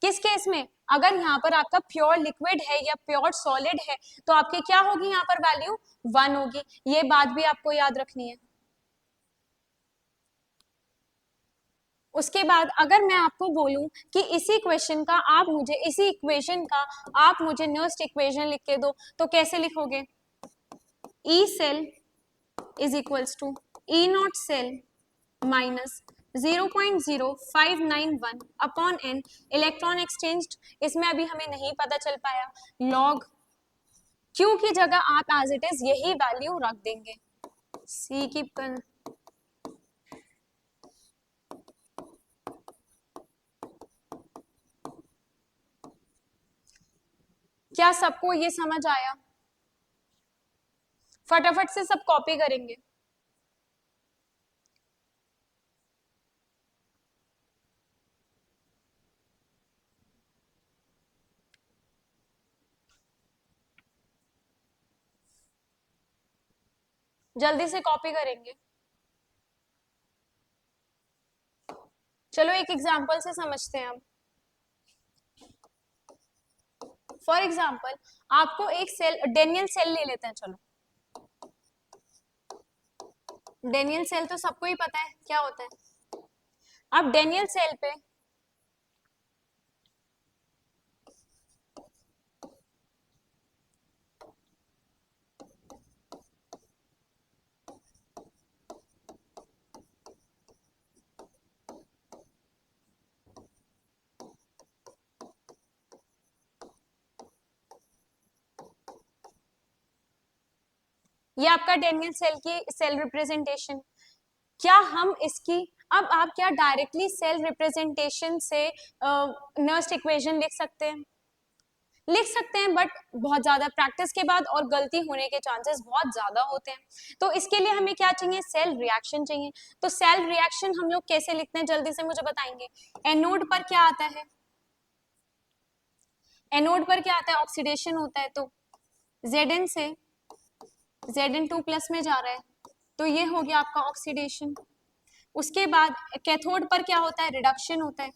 किस केस में? अगर यहाँ पर आपका प्योर लिक्विड है या प्योर सॉलिड है तो आपकी क्या होगी यहाँ पर वैल्यू? 1 होगी। ये बात भी आपको याद रखनी है। उसके बाद अगर मैं आपको बोलूं कि इसी क्वेश्चन का आप मुझे, इसी इक्वेशन का आप मुझे नेक्स्ट इक्वेशन लिख के दो, तो कैसे लिखोगे? E cell is equals to E naught cell minus 0.0591 upon N electron exchange. इसमें अभी हमें नहीं पता चल पाया, लॉग क्यू की जगह आप एज इट इज यही वैल्यू रख देंगे। सी की क्या सबको ये समझ आया? फटाफट से सब कॉपी करेंगे। जल्दी से कॉपी करेंगे। चलो एक एग्जांपल से समझते हैं। अब फॉर एग्जांपल आपको एक सेल, डेनियल सेल ले लेते हैं। चलो डेनियल सेल तो सबको ही पता है क्या होता है। अब डेनियल सेल पे ये आपका डेनियल सेल की सेल रिप्रेजेंटेशन। क्या हम इसकी, अब आप क्या डायरेक्टली सेल रिप्रेजेंटेशन से नर्स्ट इक्वेशन लिख सकते हैं? लिख सकते हैं, बट बहुत ज्यादा प्रैक्टिस के बाद और गलती होने के चांसेस बहुत ज्यादा होते हैं। तो इसके लिए हमें क्या चाहिए? सेल रिएक्शन चाहिए। तो सेल रिएक्शन हम लोग कैसे लिखते हैं, जल्दी से मुझे बताएंगे। एनोड पर क्या आता है? एनोड पर क्या आता है? ऑक्सीडेशन होता है। तो Zn से Zn2 प्लस में जा रहा है, तो ये हो गया आपका ऑक्सीडेशन। उसके बाद कैथोड पर क्या होता है? रिडक्शन होता है।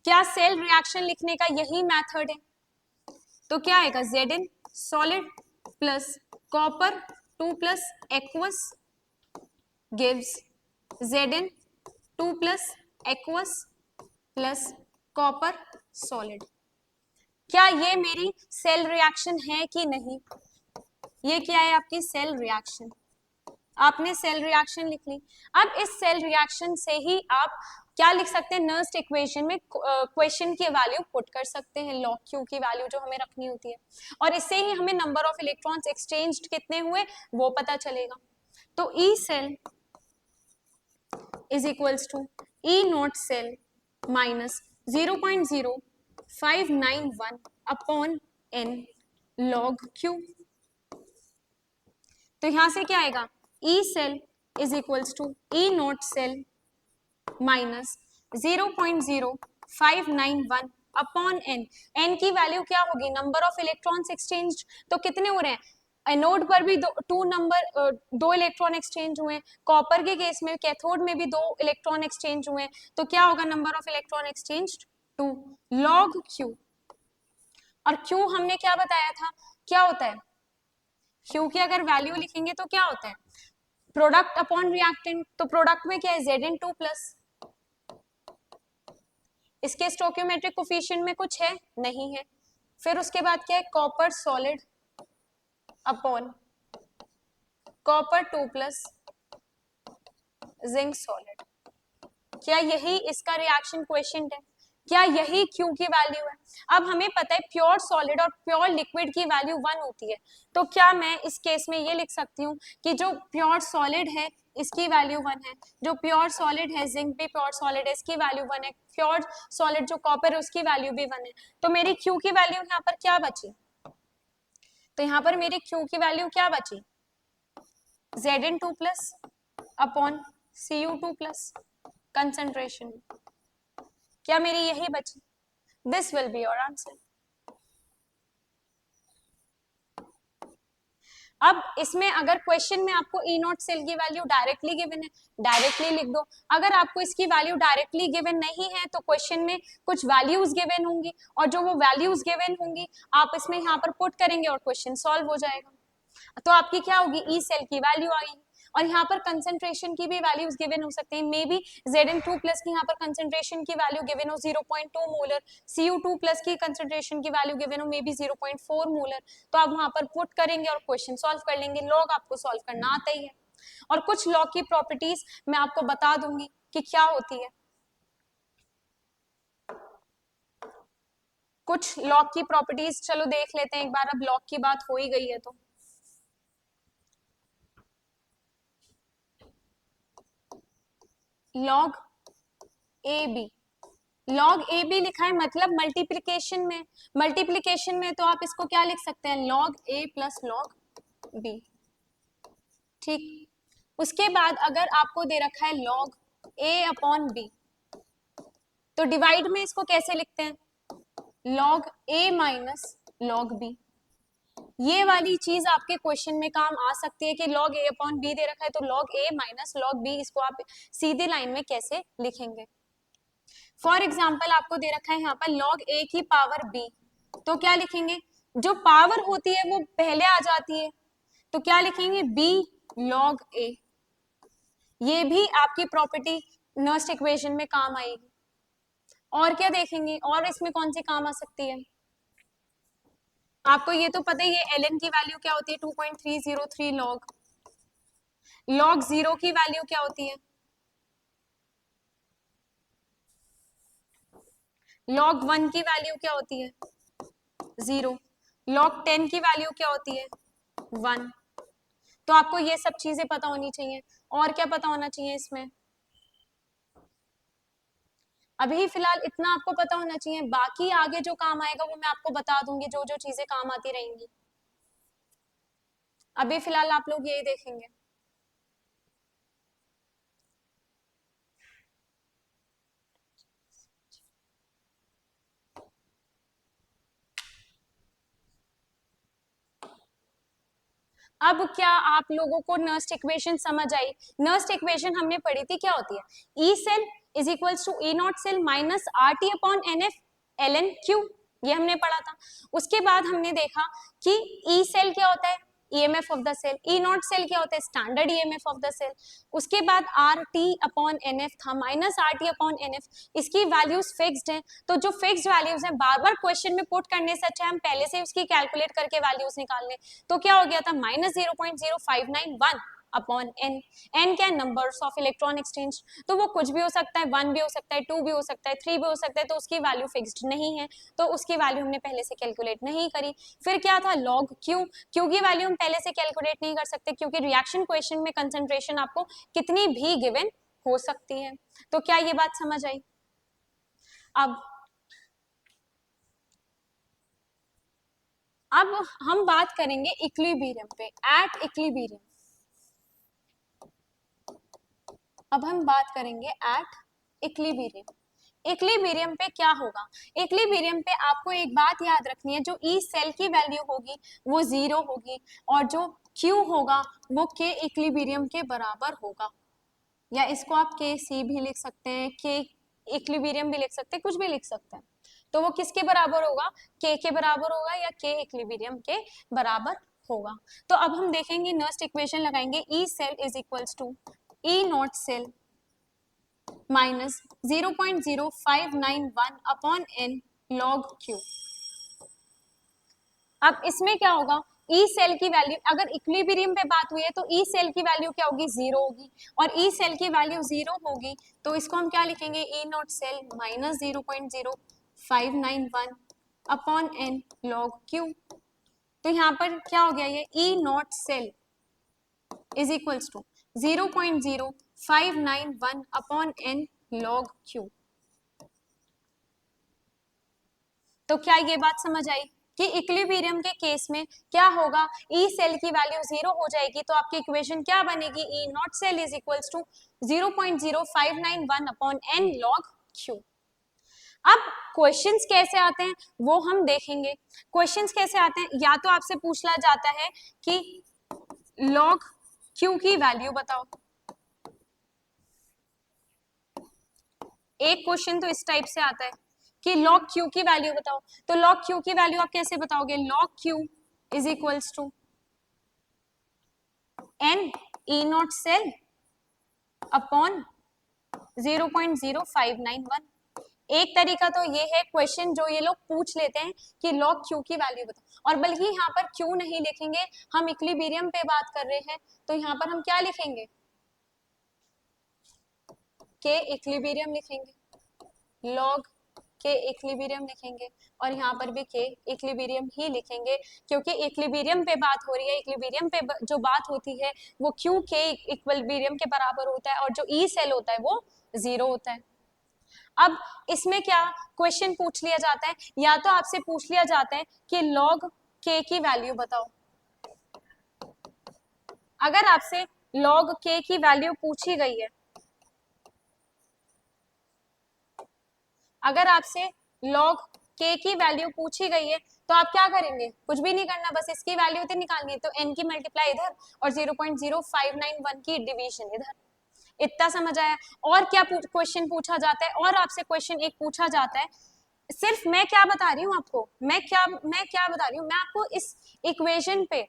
क्या सेल रिएक्शन लिखने का यही मेथड है? तो क्या आएगा? Zn solid plus copper 2 plus aqueous gives Zn2 plus aqueous plus copper solid. क्या ये मेरी सेल रिएक्शन है कि नहीं? ये क्या है? आपकी सेल रिएक्शन। आपने सेल रिएक्शन लिख ली। अब इस सेल रिएक्शन से ही आप क्या लिख सकते हैं, नर्स्ट इक्वेशन में क्वेश्चन की वैल्यू पुट कर सकते हैं, लॉग क्यू की वैल्यू जो हमें रखनी होती है, और इससे ही हमें नंबर ऑफ इलेक्ट्रॉन्स एक्सचेंज्ड कितने हुए वो पता चलेगा। तो E cell is equals to E naught cell minus 0.0591 upon n log Q। तो यहां से क्या आएगा, E cell is equals to E naught cell minus 0.0591 upon n। n की वैल्यू क्या होगी, नंबर ऑफ इलेक्ट्रॉन्स एक्सचेंज, तो कितने हो रहे हैं, एनोड पर भी दो इलेक्ट्रॉन एक्सचेंज हुए, कॉपर के केस में कैथोड में भी 2 इलेक्ट्रॉन एक्सचेंज हुए, तो क्या होगा number of electron exchange 2 log Q. और क्यू हमने क्या बताया था, क्या होता है, क्यू की अगर वैल्यू लिखेंगे तो क्या होता है, प्रोडक्ट अपॉन रिएक्टेंट, तो प्रोडक्ट में क्या है Zn2 प्लस, इसके स्टोइकियोमेट्रिक कोफिशिएंट में कुछ है नहीं है, फिर उसके बाद क्या है copper solid upon copper 2 plus zinc solid. क्या यही इसका रिएक्शन क्वेश्चन है, क्या यही क्यू की वैल्यू है। अब हमें पता है प्योर सॉलिड और प्योर लिक्विड की वैल्यू 1 होती है, तो क्या मैं इस केस में ये लिख सकती हूँ कि जो प्योर सॉलिड है इसकी वैल्यू 1 है, जो प्योर सॉलिड है जिंक भी प्योर सॉलिड है इसकी वैल्यू 1 है, प्योर सॉलिड जो कॉपर है उसकी वैल्यू भी 1 है, तो मेरी क्यू की वैल्यू यहाँ पर क्या बची, तो यहाँ पर मेरी क्यू की वैल्यू क्या बची, Zn2 plus upon Cu2 plus concentration, क्या मेरी यही बची, this will be your answer. अब इसमें अगर क्वेश्चन में आपको ई नॉट सेल की वैल्यू डायरेक्टली गिवन है, डायरेक्टली लिख दो, अगर आपको इसकी वैल्यू डायरेक्टली गिवन नहीं है तो क्वेश्चन में कुछ वैल्यूज गिवन होंगी, और जो वो वैल्यूज गिवन होंगी आप इसमें यहाँ पर पुट करेंगे और क्वेश्चन सॉल्व हो जाएगा, तो आपकी क्या होगी, ई सेल की वैल्यू आएगी। और यहाँ पर कंसंट्रेशन की भी वैल्यूज गिवन हो सकते हैं, मे बी Zn2 प्लस की यहाँ पर कंसंट्रेशन की वैल्यू गिवन हो 0.2 मोलर, Cu2 प्लस की कंसंट्रेशन की वैल्यू गिवन हो मे बी 0.4 मोलर, तो आप वहां पर पुट करेंगे और क्वेश्चन सॉल्व कर लेंगे, लॉग आपको सॉल्व करना आता ही है। और कुछ लॉग की प्रॉपर्टीज मैं आपको बता दूंगी कि क्या होती है, कुछ लॉग की प्रॉपर्टीज चलो देख लेते हैं एक बार, अब लॉग की बात हो ही गई है तो log A B, log A B लिखा है मतलब मल्टीप्लीकेशन में तो आप इसको क्या लिख सकते हैं, लॉग ए प्लस लॉग बी, ठीक। उसके बाद अगर आपको दे रखा है लॉग ए अपॉन बी, तो डिवाइड में इसको कैसे लिखते हैं, लॉग ए माइनस लॉग बी, ये वाली चीज आपके क्वेश्चन में काम आ सकती है कि लॉग ए अपॉन बी दे रखा है तो लॉग ए माइनस लॉग बी, इसको आप सीधी लाइन में कैसे लिखेंगे। फॉर एग्जाम्पल आपको दे रखा है यहाँ पर लॉग ए की पावर बी, तो क्या लिखेंगे, जो पावर होती है वो पहले आ जाती है, तो क्या लिखेंगे बी लॉग ए, ये भी आपकी प्रॉपर्टी नर्स्ट इक्वेशन में काम आएगी। और क्या देखेंगे, और इसमें कौन सी काम आ सकती है, आपको ये तो पता ही है ln की वैल्यू क्या होती है 2.303 लॉग, लॉग जीरो की वैल्यू क्या होती है, लॉग 1 की वैल्यू क्या होती है 0, लॉग 10 की वैल्यू क्या होती है 1, तो आपको ये सब चीजें पता होनी चाहिए। और क्या पता होना चाहिए इसमें, अभी फिलहाल इतना आपको पता होना चाहिए, बाकी आगे जो काम आएगा वो मैं आपको बता दूंगी, जो जो चीजें काम आती रहेंगी, अभी फिलहाल आप लोग यही देखेंगे। अब क्या आप लोगों को नर्स्ट इक्वेशन समझ आई, नर्स्ट इक्वेशन हमने पढ़ी थी क्या होती है, E cell is equals to E naught cell minus R T upon N F ln Q, ये हमने पढ़ा था। उसके बाद हमने देखा कि ई सेल क्या होता है, EMF of the cell, E naught cell क्या होता है, standard EMF of the cell. उसके बाद R T upon N F था minus R T upon N F, इसकी वैल्यूज फिक्स्ड हैं, तो जो फिक्स्ड वैल्यूज हैं बार बार क्वेश्चन में पुट करने से अच्छा हम पहले से उसकी कैलकुलेट करके वैल्यूज निकाल लें, तो क्या हो गया था माइनस 0.0591 अपॉन एन। एन क्या है, नंबर्स ऑफ इलेक्ट्रॉन एक्सचेंज, तो वो कुछ भी हो सकता है, 1 भी हो सकता है, 2 भी हो सकता है, 3 भी हो सकता है, तो उसकी वैल्यू फिक्स्ड नहीं है, तो उसकी वैल्यू हमने पहले से कैलकुलेट नहीं करी। फिर क्या था, लॉग क्यू। क्यू की वैल्यू हम पहले से कैलकुलेट नहीं कर सकते क्योंकि रिएक्शन क्वेश्चन में कंसंट्रेशन आपको कितनी भी गिवन हो सकती है। तो क्या ये बात समझ आई? अब हम बात करेंगे इक्विलिब्रियम पे, एट इक्विलिब्रियम। अब हम बात करेंगे एट इक्विलिब्रियम। इक्विलिब्रियम पे क्या होगा, इक्विलिब्रियम पे आपको एक बात याद रखनी है, जो ई सेल की वैल्यू होगी वो 0 होगी और जो क्यू होगा वो के इक्विलिब्रियम के बराबर होगा, या इसको आप के सी भी लिख सकते हैं, के इक्विलिब्रियम भी लिख सकते हैं, कुछ भी लिख सकते हैं। तो वो किसके बराबर होगा, के बराबर होगा या के इक्विलिब्रियम के बराबर होगा। तो अब हम देखेंगे, नेक्स्ट इक्वेशन लगाएंगे, E cell is equals to E naught cell minus 0.0591 upon N log Q. अब इसमें क्या होगा, ई सेल की वैल्यू, अगर इक्विलिब्रियम पे बात हुई है तो ई सेल की वैल्यू क्या होगी, 0 होगी, और ई सेल की वैल्यू 0 होगी तो इसको हम क्या लिखेंगे, E naught cell minus 0.0591 upon N log Q. तो यहाँ पर क्या हो गया, ये E naught cell is equals to 0.0591 upon N log Q. तो क्या ये बात समझ आई कि इक्विलिब्रियम के केस में क्या होगा, ई सेल की वैल्यू 0 हो जाएगी, तो आपकी इक्वेशन क्या बनेगी, E naught cell is equals to 0.0591 upon N log Q. अब क्वेश्चंस कैसे आते हैं वो हम देखेंगे। क्वेश्चंस कैसे आते हैं, या तो आपसे पूछा जाता है कि लॉग क्यू की वैल्यू बताओ। एक क्वेश्चन तो इस टाइप से आता है कि लॉग क्यू की वैल्यू बताओ। तो लॉग क्यू की वैल्यू आप कैसे बताओगे, log Q is equals to N E naught cell upon 0.0591। एक तरीका तो ये है, क्वेश्चन जो ये लोग पूछ लेते हैं कि लॉग क्यू की वैल्यू बताओ, और बल्कि यहाँ पर क्यू नहीं लिखेंगे, हम इक्विलिब्रियम पे बात कर रहे हैं, तो यहाँ पर हम क्या लिखेंगे, के इक्विलिब्रियम लिखेंगे, लॉग के इक्विलिब्रियम लिखेंगे, और यहाँ पर भी के इक्विलिब्रियम ही लिखेंगे, क्योंकि इक्विलिब्रियम पे बात हो रही है। इक्विलिब्रियम पे जो बात होती है वो क्यू के इक्विलिब्रियम के बराबर होता है, और जो ई सेल होता है वो 0 होता है। अब इसमें क्या क्वेश्चन पूछ लिया जाता है, या तो आपसे पूछ लिया जाता है कि लॉग के की वैल्यू बताओ। अगर आपसे लॉग के की वैल्यू पूछी गई है, अगर आपसे लॉग के की वैल्यू पूछी गई है तो आप क्या करेंगे, कुछ भी नहीं करना, बस इसकी वैल्यू तो निकालनी है, तो एन की मल्टीप्लाई इधर और 0.0591 की डिवीजन इधर। इतना समझ आया? और क्या क्वेश्चन पूछा जाता है, और आपसे क्वेश्चन एक पूछा जाता है, सिर्फ मैं क्या बता रही हूँ आपको, मैं क्या बता रही हूँ, मैं आपको इस इक्वेशन पे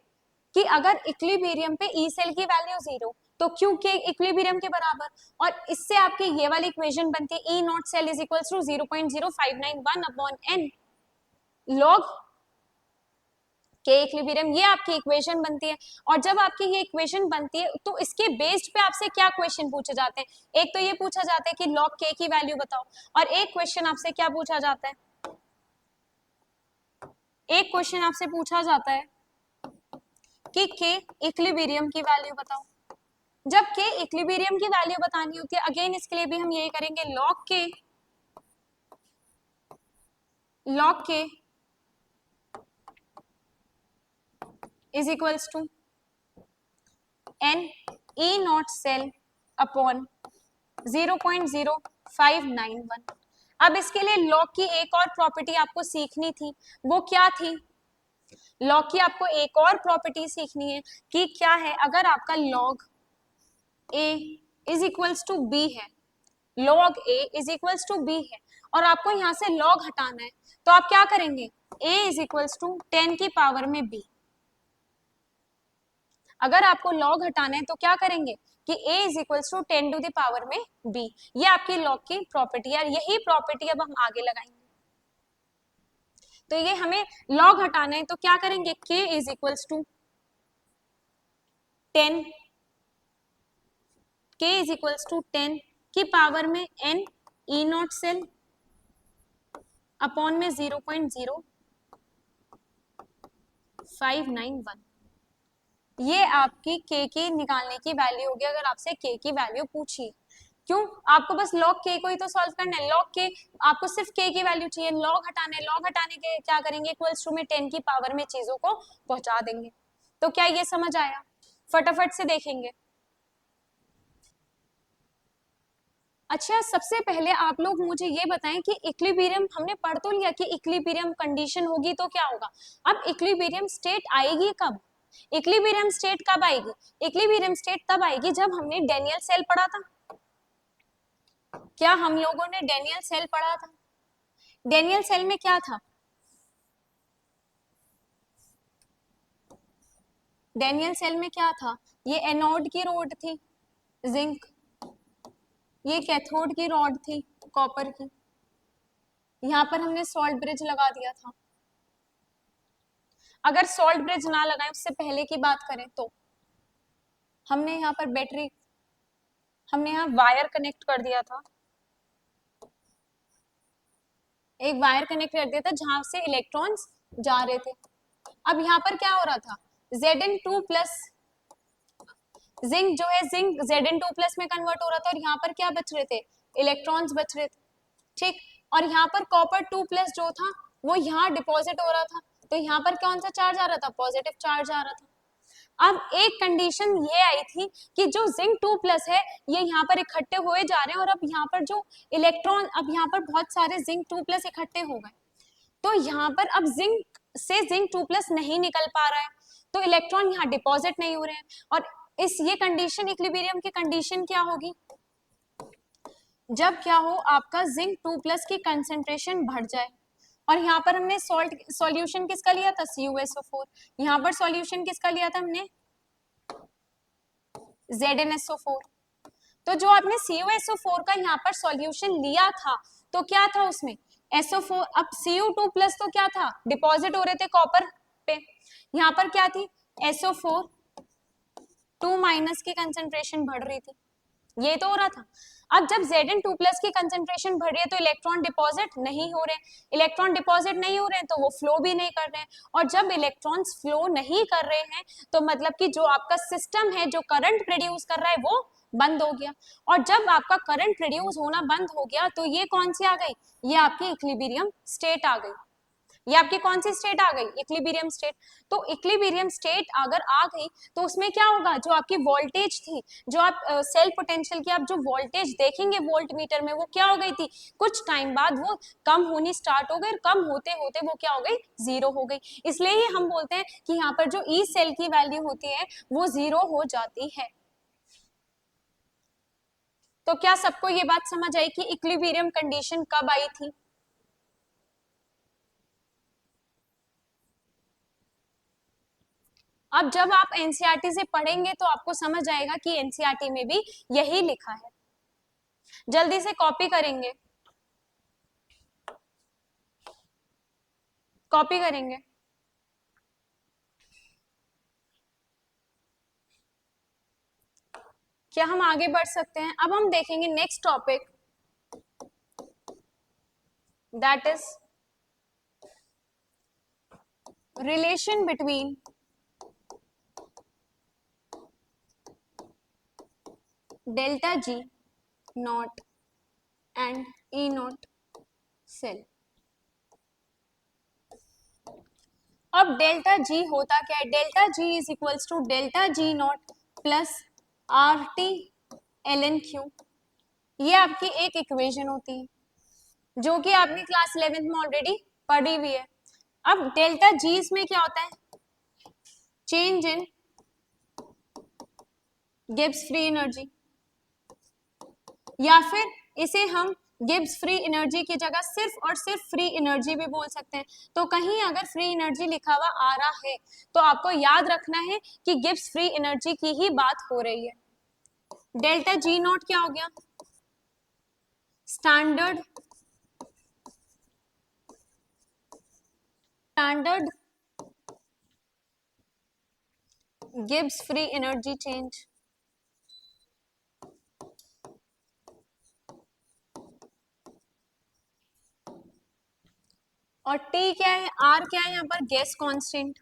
कि अगर इक्विलिब्रियम पे ई सेल की वैल्यू 0 तो क्यू के इक्विलिब्रियम के बराबर, और इससे आपकी ये वाली इक्वेशन बनती है E naught cell is equals to 0.0591 upon N log K equilibrium, ये आपकी इक्वेशन बनती है। और जब आपकी ये इक्वेशन बनती है तो इसके बेस्ड पे आपसे क्या क्वेश्चन पूछे जाते हैं, एक तो ये पूछा जाता है कि लॉग के की वैल्यू बताओ, और एक क्वेश्चन आपसे क्या पूछा जाता है, एक क्वेश्चन आपसे पूछा जाता है कि के इक्विलिब्रियम की वैल्यू बताओ। जब के इक्विलिब्रियम की वैल्यू बतानी होती है, अगेन इसके लिए भी हम यही करेंगे, log K is equals to N E naught cell upon 0.0591। अब इसके लिए लॉग की एक और प्रॉपर्टी आपको सीखनी थी, वो क्या थी, लॉग की आपको एक और प्रॉपर्टी सीखनी है कि क्या है, अगर आपका log A is equals to B है, log A is equals to B है, और आपको यहां से लॉग हटाना है, तो आप क्या करेंगे, ए इज इक्वल्स टू 10 की पावर में बी। अगर आपको लॉग हटाना है तो क्या करेंगे कि a is equals to 10 to the power में b। ये आपकी लॉग की प्रॉपर्टी है, यही प्रॉपर्टी अब हम आगे लगाएंगे। तो ये हमें लॉग हटाना है तो क्या करेंगे, k is equals to 10 k is equals to 10 की पावर में n E naught cell upon में 0.0591, ये आपकी k की निकालने की वैल्यू होगी अगर आपसे k की वैल्यू पूछी। क्यों? आपको बस log k को ही तो सॉल्व करना है। log k आपको सिर्फ k की वैल्यू चाहिए, log हटाने, log हटाने के क्या करेंगे, इक्वल्स टू में 10 की पावर में चीजों को पहुंचा देंगे। तो क्या ये समझ आया? फटाफट से देखेंगे। अच्छा, सबसे पहले आप लोग मुझे ये बताएं कि इक्विलिब्रियम हमने पढ़ तो लिया कि इक्विलिब्रियम कंडीशन होगी तो क्या होगा। अब इक्विलिब्रियम स्टेट आएगी कब? इक्विलिब्रियम स्टेट कब आएगी? इक्विलिब्रियम स्टेट तब आएगी जब हमने डेनियल सेल पढ़ा था। क्या हम लोगों ने डेनियल सेल पढ़ा था? डेनियल सेल में क्या था? डेनियल सेल में क्या था? ये एनोड की रोड थी जिंक, ये कैथोड की रॉड थी कॉपर की, यहाँ पर हमने सॉल्ट ब्रिज लगा दिया था। अगर सॉल्ट ब्रिज ना लगाए उससे पहले की बात करें तो हमने यहाँ पर बैटरी, हमने यहाँ वायर कनेक्ट कर दिया था, एक वायर कनेक्ट कर दिया था जहां से इलेक्ट्रॉन्स जा रहे थे। अब यहाँ पर क्या हो रहा था, Zn2 प्लस जिंक जो है, जिंक Zn2 प्लस में कन्वर्ट हो रहा था और यहाँ पर क्या बच रहे थे, इलेक्ट्रॉन्स बच रहे थे, ठीक। और यहाँ पर कॉपर 2 प्लस जो था वो यहाँ डिपॉजिट हो रहा था, तो यहाँ पर कौन सा चार्ज आ रहा था, पॉजिटिव चार्ज आ रहा था। अब एक कंडीशन ये आई थी कि जो जिंक 2 प्लस है ये यहाँ पर इकट्ठे हुए जा रहे हैं और अब यहाँ पर जो इलेक्ट्रॉन, अब यहाँ पर बहुत सारे जिंक 2 प्लस इकट्ठे हो गए, तो यहाँ पर अब जिंक से जिंक 2 प्लस नहीं निकल पा रहा है, तो इलेक्ट्रॉन यहाँ डिपॉजिट नहीं हो रहे हैं। और इस ये कंडीशन, इक्विलिब्रियम की कंडीशन क्या होगी, जब क्या हो, आपका जिंक 2 प्लस की कंसेंट्रेशन बढ़ जाए। और यहाँ पर हमने सॉल्यूशन किसका लिया था, CuSO4। यहाँ पर सॉल्यूशन किसका लिया था हमने, ZnSO4। तो जो आपने CuSO4 का यहाँ पर सॉल्यूशन लिया था तो क्या था उसमें, SO4। अब Cu2 प्लस तो क्या था, डिपॉजिट हो रहे थे कॉपर पे, यहाँ पर क्या थी, SO4 2 माइनस की कंसेंट्रेशन बढ़ रही थी, ये तो हो रहा था। अब जब Zn2 प्लस की कंसेंट्रेशन बढ़ रही है तो इलेक्ट्रॉन डिपॉजिट नहीं हो रहे, इलेक्ट्रॉन डिपॉजिट नहीं हो रहे हैं तो वो फ्लो भी नहीं कर रहे हैं, और जब इलेक्ट्रॉन्स फ्लो नहीं कर रहे हैं तो मतलब कि जो आपका सिस्टम है जो करंट प्रोड्यूस कर रहा है वो बंद हो गया। और जब आपका करंट प्रोड्यूस होना बंद हो गया तो ये कौन सी आ गई, ये आपकी इक्विलिब्रियम स्टेट आ गई। ये आपकी कौन सी स्टेट आ गई, इक्विलिब्रियम स्टेट। तो इक्विलिब्रियम स्टेट अगर आ गई तो उसमें क्या होगा, जो आपकी वोल्टेज थी, जो आप सेल पोटेंशियल की आप जो वोल्टेज देखेंगे वोल्ट मीटर में, वो क्या हो गई थी, कुछ टाइम बाद वो कम होनी स्टार्ट हो गई, और कम होते होते वो क्या हो गई, जीरो हो गई। इसलिए ही हम बोलते हैं कि यहाँ पर जो ई सेल की वैल्यू होती है वो जीरो हो जाती है। तो क्या सबको ये बात समझ आई कि इक्विलिब्रियम कंडीशन कब आई थी? अब जब आप एनसीईआरटी से पढ़ेंगे तो आपको समझ आएगा कि एनसीईआरटी में भी यही लिखा है। जल्दी से कॉपी करेंगे, कॉपी करेंगे। क्या हम आगे बढ़ सकते हैं? अब हम देखेंगे next topic, that is relation between delta G naught and E naught cell. अब डेल्टा जी होता क्या है, delta G is equals to delta G naught plus R T L N Q. ये आपकी एक इक्वेशन होती है जो कि आपने क्लास 11th में ऑलरेडी पढ़ी हुई है। अब डेल्टा जी में क्या होता है, change in Gibbs free energy, या फिर इसे हम गिब्स फ्री एनर्जी की जगह सिर्फ और सिर्फ फ्री एनर्जी भी बोल सकते हैं। तो कहीं अगर फ्री एनर्जी लिखा हुआ आ रहा है तो आपको याद रखना है कि गिब्स फ्री एनर्जी की ही बात हो रही है। डेल्टा जी नॉट क्या हो गया, standard standard Gibbs free energy change. और टी क्या है, आर क्या है यहाँ पर, गैस कांस्टेंट,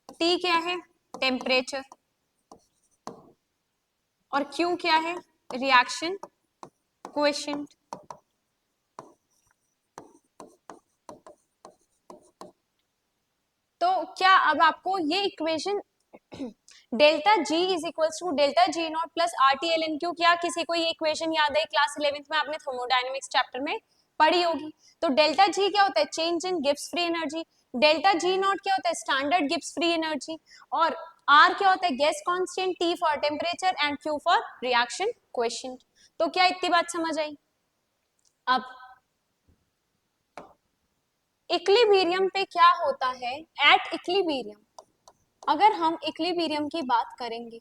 टी क्या है, टेम्परेचर, और क्यू क्या है, रिएक्शन कोएफिशिएंट। तो क्या अब आपको ये equation delta G is equals to delta G naught plus R T L N Q, क्या किसी को ये इक्वेशन याद है, क्लास 11th में आपने थर्मोडायनेमिक्स चैप्टर में पढ़ी होगी। तो डेल्टा जी क्या होता है, change in Gibbs free energy, delta G not क्या होता है, स्टैंडर्ड गिब्स फ्री एनर्जी, और आर क्या होता है, gas constant, T for temperature and Q for reaction coefficient. तो क्या इतनी बात समझ आई। अब इक्विलिब्रियम पे क्या होता है, एट इक्विलिब्रियम, अगर हम इक्विलिब्रियम की बात करेंगे,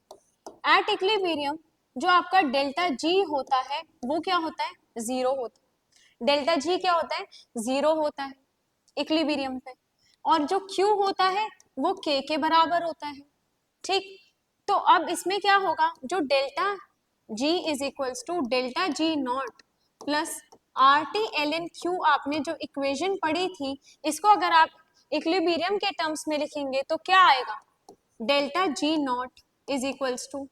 एट इक्विलिब्रियम जो आपका डेल्टा जी होता है वो क्या होता है, जीरो होता है। डेल्टा जी क्या होता है, जीरो होता है इक्विलिब्रियम पे, और जो क्यू होता है वो के बराबर होता है। ठीक, तो अब इसमें क्या होगा, जो delta G is equals to delta G naught plus R T L N Q, आपने जो इक्वेशन पढ़ी थी, इसको अगर आप इक्विलिब्रियम के टर्म्स में लिखेंगे तो क्या आएगा, delta G naught is equals to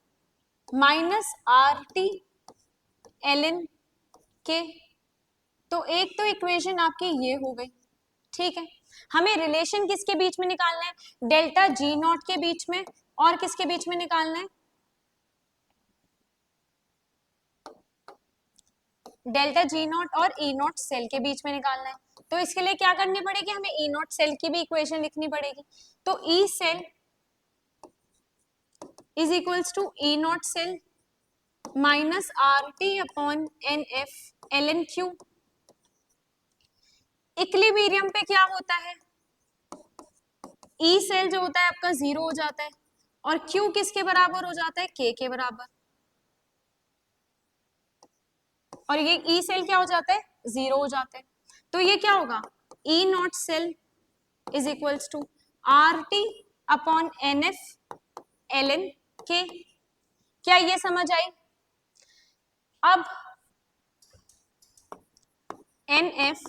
minus R T L N K. तो एक तो इक्वेशन आपकी ये हो गई, ठीक है। हमें रिलेशन किसके बीच में निकालना है, डेल्टा जी नॉट के बीच में, और किसके बीच में निकालना है, डेल्टा जी नॉट और ई नॉट सेल के बीच में निकालना है। तो इसके लिए क्या करनी पड़ेगी, हमें ई नॉट सेल की भी इक्वेशन लिखनी पड़ेगी। तो E cell is equals to E naught cell minus R T upon N F L N Q. Equilibrium पे क्या होता है, ई सेल जो होता है आपका जीरो हो जाता है, और क्यू किसके बराबर हो जाता है, के बराबर, और ये ई सेल क्या हो जाता है, जीरो हो जाता है। तो ये क्या होगा, E naught cell is equals to R T upon N F L N K. क्या ये समझ आई। अब n F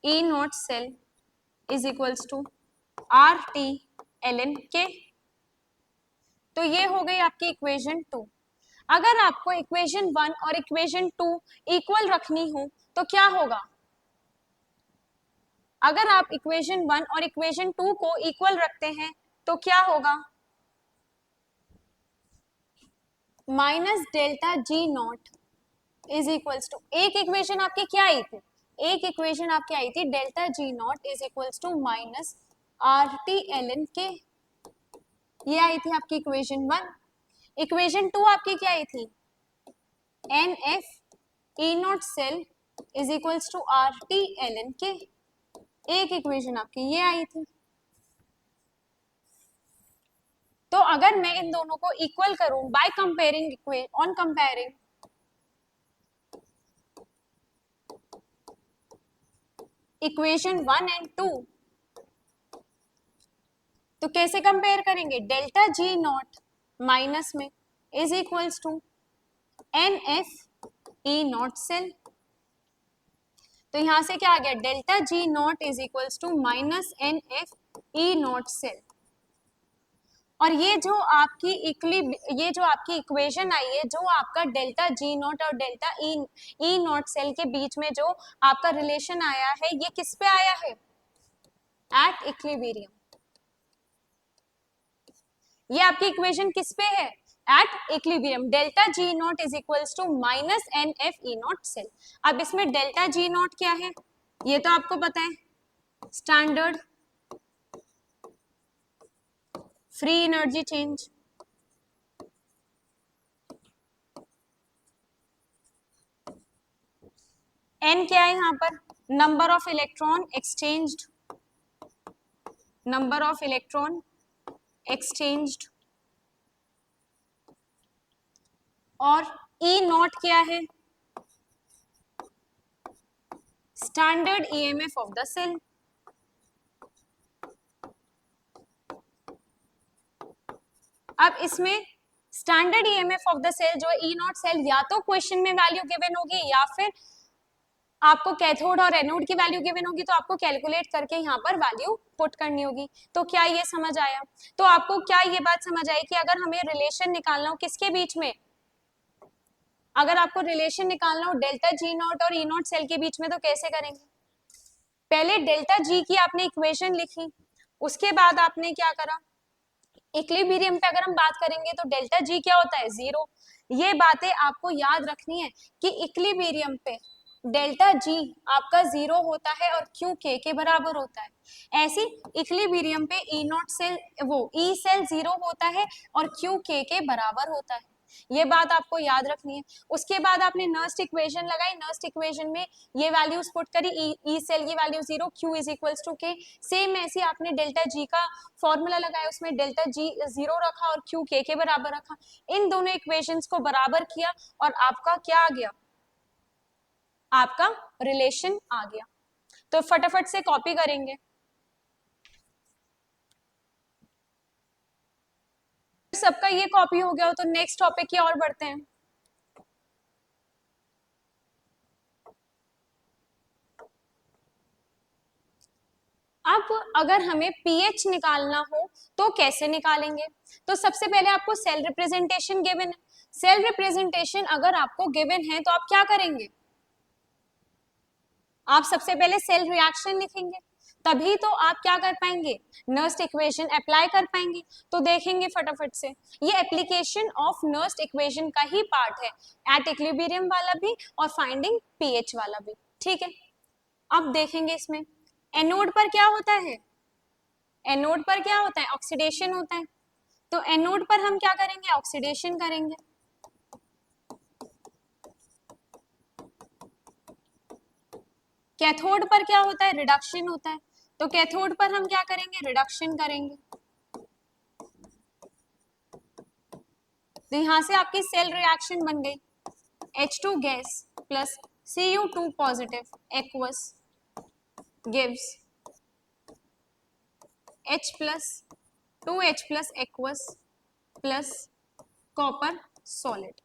E naught cell is equals to R T L N K. तो ये हो गई आपकी इक्वेशन 2। अगर आपको इक्वेशन 1 और इक्वेशन 2 इक्वल रखनी हो तो क्या होगा, अगर आप इक्वेशन 1 और इक्वेशन 2 को इक्वल रखते हैं तो क्या होगा, minus delta G naught is equals to, एक इक्वेशन आपकी क्या आई थी, एक इक्वेशन आपकी आई थी delta G naught is equals to minus R T L N K, ये आई थी आपकी इक्वेशन 1। इक्वेशन 2 आपकी क्या आई थी, N F E naught cell is equals to R T L N K, एक इक्वेशन आपकी ये आई थी। तो अगर मैं इन दोनों को इक्वल करूं by comparing, on comparing equation 1 and 2, तो कैसे कंपेयर करेंगे, डेल्टा जी नॉट माइनस में is equals to N F E naught cell. तो यहां से क्या आ गया, delta G naught is equals to minus N F E naught cell, और ये जो आपकी इक्वेशन आई है, जो आपका डेल्टा जी नॉट और डेल्टा ई नॉट सेल के बीच में जो आपका रिलेशन आया है, ये किस पे आया है, एट इक्विलिब्रियम। ये आपकी इक्वेशन किस पे है, at equilibrium, delta G naught is equals to minus N F E naught cell. अब इसमें डेल्टा जी नॉट क्या है, ये तो आपको पता है, standard free energy change, N क्या है यहाँ पर, number of electron exchanged, number of electron exchanged, और ई नॉट क्या है, standard EMF of the cell. अब इसमें standard EMF of the cell जो ई नॉट सेल, या तो क्वेश्चन में वैल्यू गिवन होगी या फिर आपको कैथोड और एनोड की वैल्यू गिवन होगी तो आपको कैलकुलेट करके यहाँ पर वैल्यू पुट करनी होगी। तो क्या ये समझ आया? तो आपको क्या ये बात समझ आई कि अगर हमें रिलेशन निकालना हो किसके बीच में, अगर आपको रिलेशन निकालना हो डेल्टा जी नॉट और ई नॉट सेल के बीच में, तो कैसे करेंगे? पहले डेल्टा जी की आपने इक्वेशन लिखी, उसके बाद आपने क्या करा, इक्विलिब्रियम पे अगर हम बात करेंगे तो डेल्टा जी क्या होता है, 0। ये बातें आपको याद रखनी है कि इक्विलिब्रियम पे डेल्टा जी आपका 0 होता है और क्यू के बराबर होता है। ऐसी इक्विलिब्रियम पे ई नॉट सेल, वो ई सेल 0 होता है और क्यू के बराबर होता है। ये बात आपको याद रखनी है। उसके बाद आपने नर्स्ट इक्वेशन लगाई, नर्स्ट इक्वेशन में ये वैल्यूज पुट करी, ई सेल की value 0, Q is equals to K. Same ऐसे आपने डेल्टा जी का फॉर्मूला लगाया, उसमें डेल्टा जी 0 रखा और क्यू के बराबर रखा। इन दोनों इक्वेशंस को बराबर किया और आपका क्या आ गया, आपका रिलेशन आ गया। तो फटाफट से कॉपी करेंगे। सबका ये कॉपी हो गया हो तो नेक्स्ट टॉपिक की ओर बढ़ते हैं। अब अगर हमें पीएच निकालना हो तो कैसे निकालेंगे? तो सबसे पहले आपको सेल रिप्रेजेंटेशन गिवन है। सेल रिप्रेजेंटेशन अगर आपको गिवन है तो आप क्या करेंगे, आप सबसे पहले सेल रिएक्शन लिखेंगे, तभी तो आप क्या कर पाएंगे, नर्स्ट इक्वेशन अप्लाई कर पाएंगे। तो देखेंगे फटाफट से, ये एप्लीकेशन ऑफ नर्स्ट इक्वेशन का ही पार्ट है, एट इक्विलिब्रियम वाला भी और फाइंडिंग पीएच वाला भी। ठीक है, अब देखेंगे इसमें एनोड पर क्या होता है, एनोड पर क्या होता है, ऑक्सीडेशन होता है। तो एनोड पर हम क्या करेंगे, ऑक्सीडेशन करेंगे। कैथोड पर क्या होता है, रिडक्शन होता है। तो कैथोड पर हम क्या करेंगे, रिडक्शन करेंगे। तो यहां से आपकी सेल रिएक्शन बन गई, H2 gas plus Cu2 positive aqueous gives H plus 2H plus aqueous plus copper solid.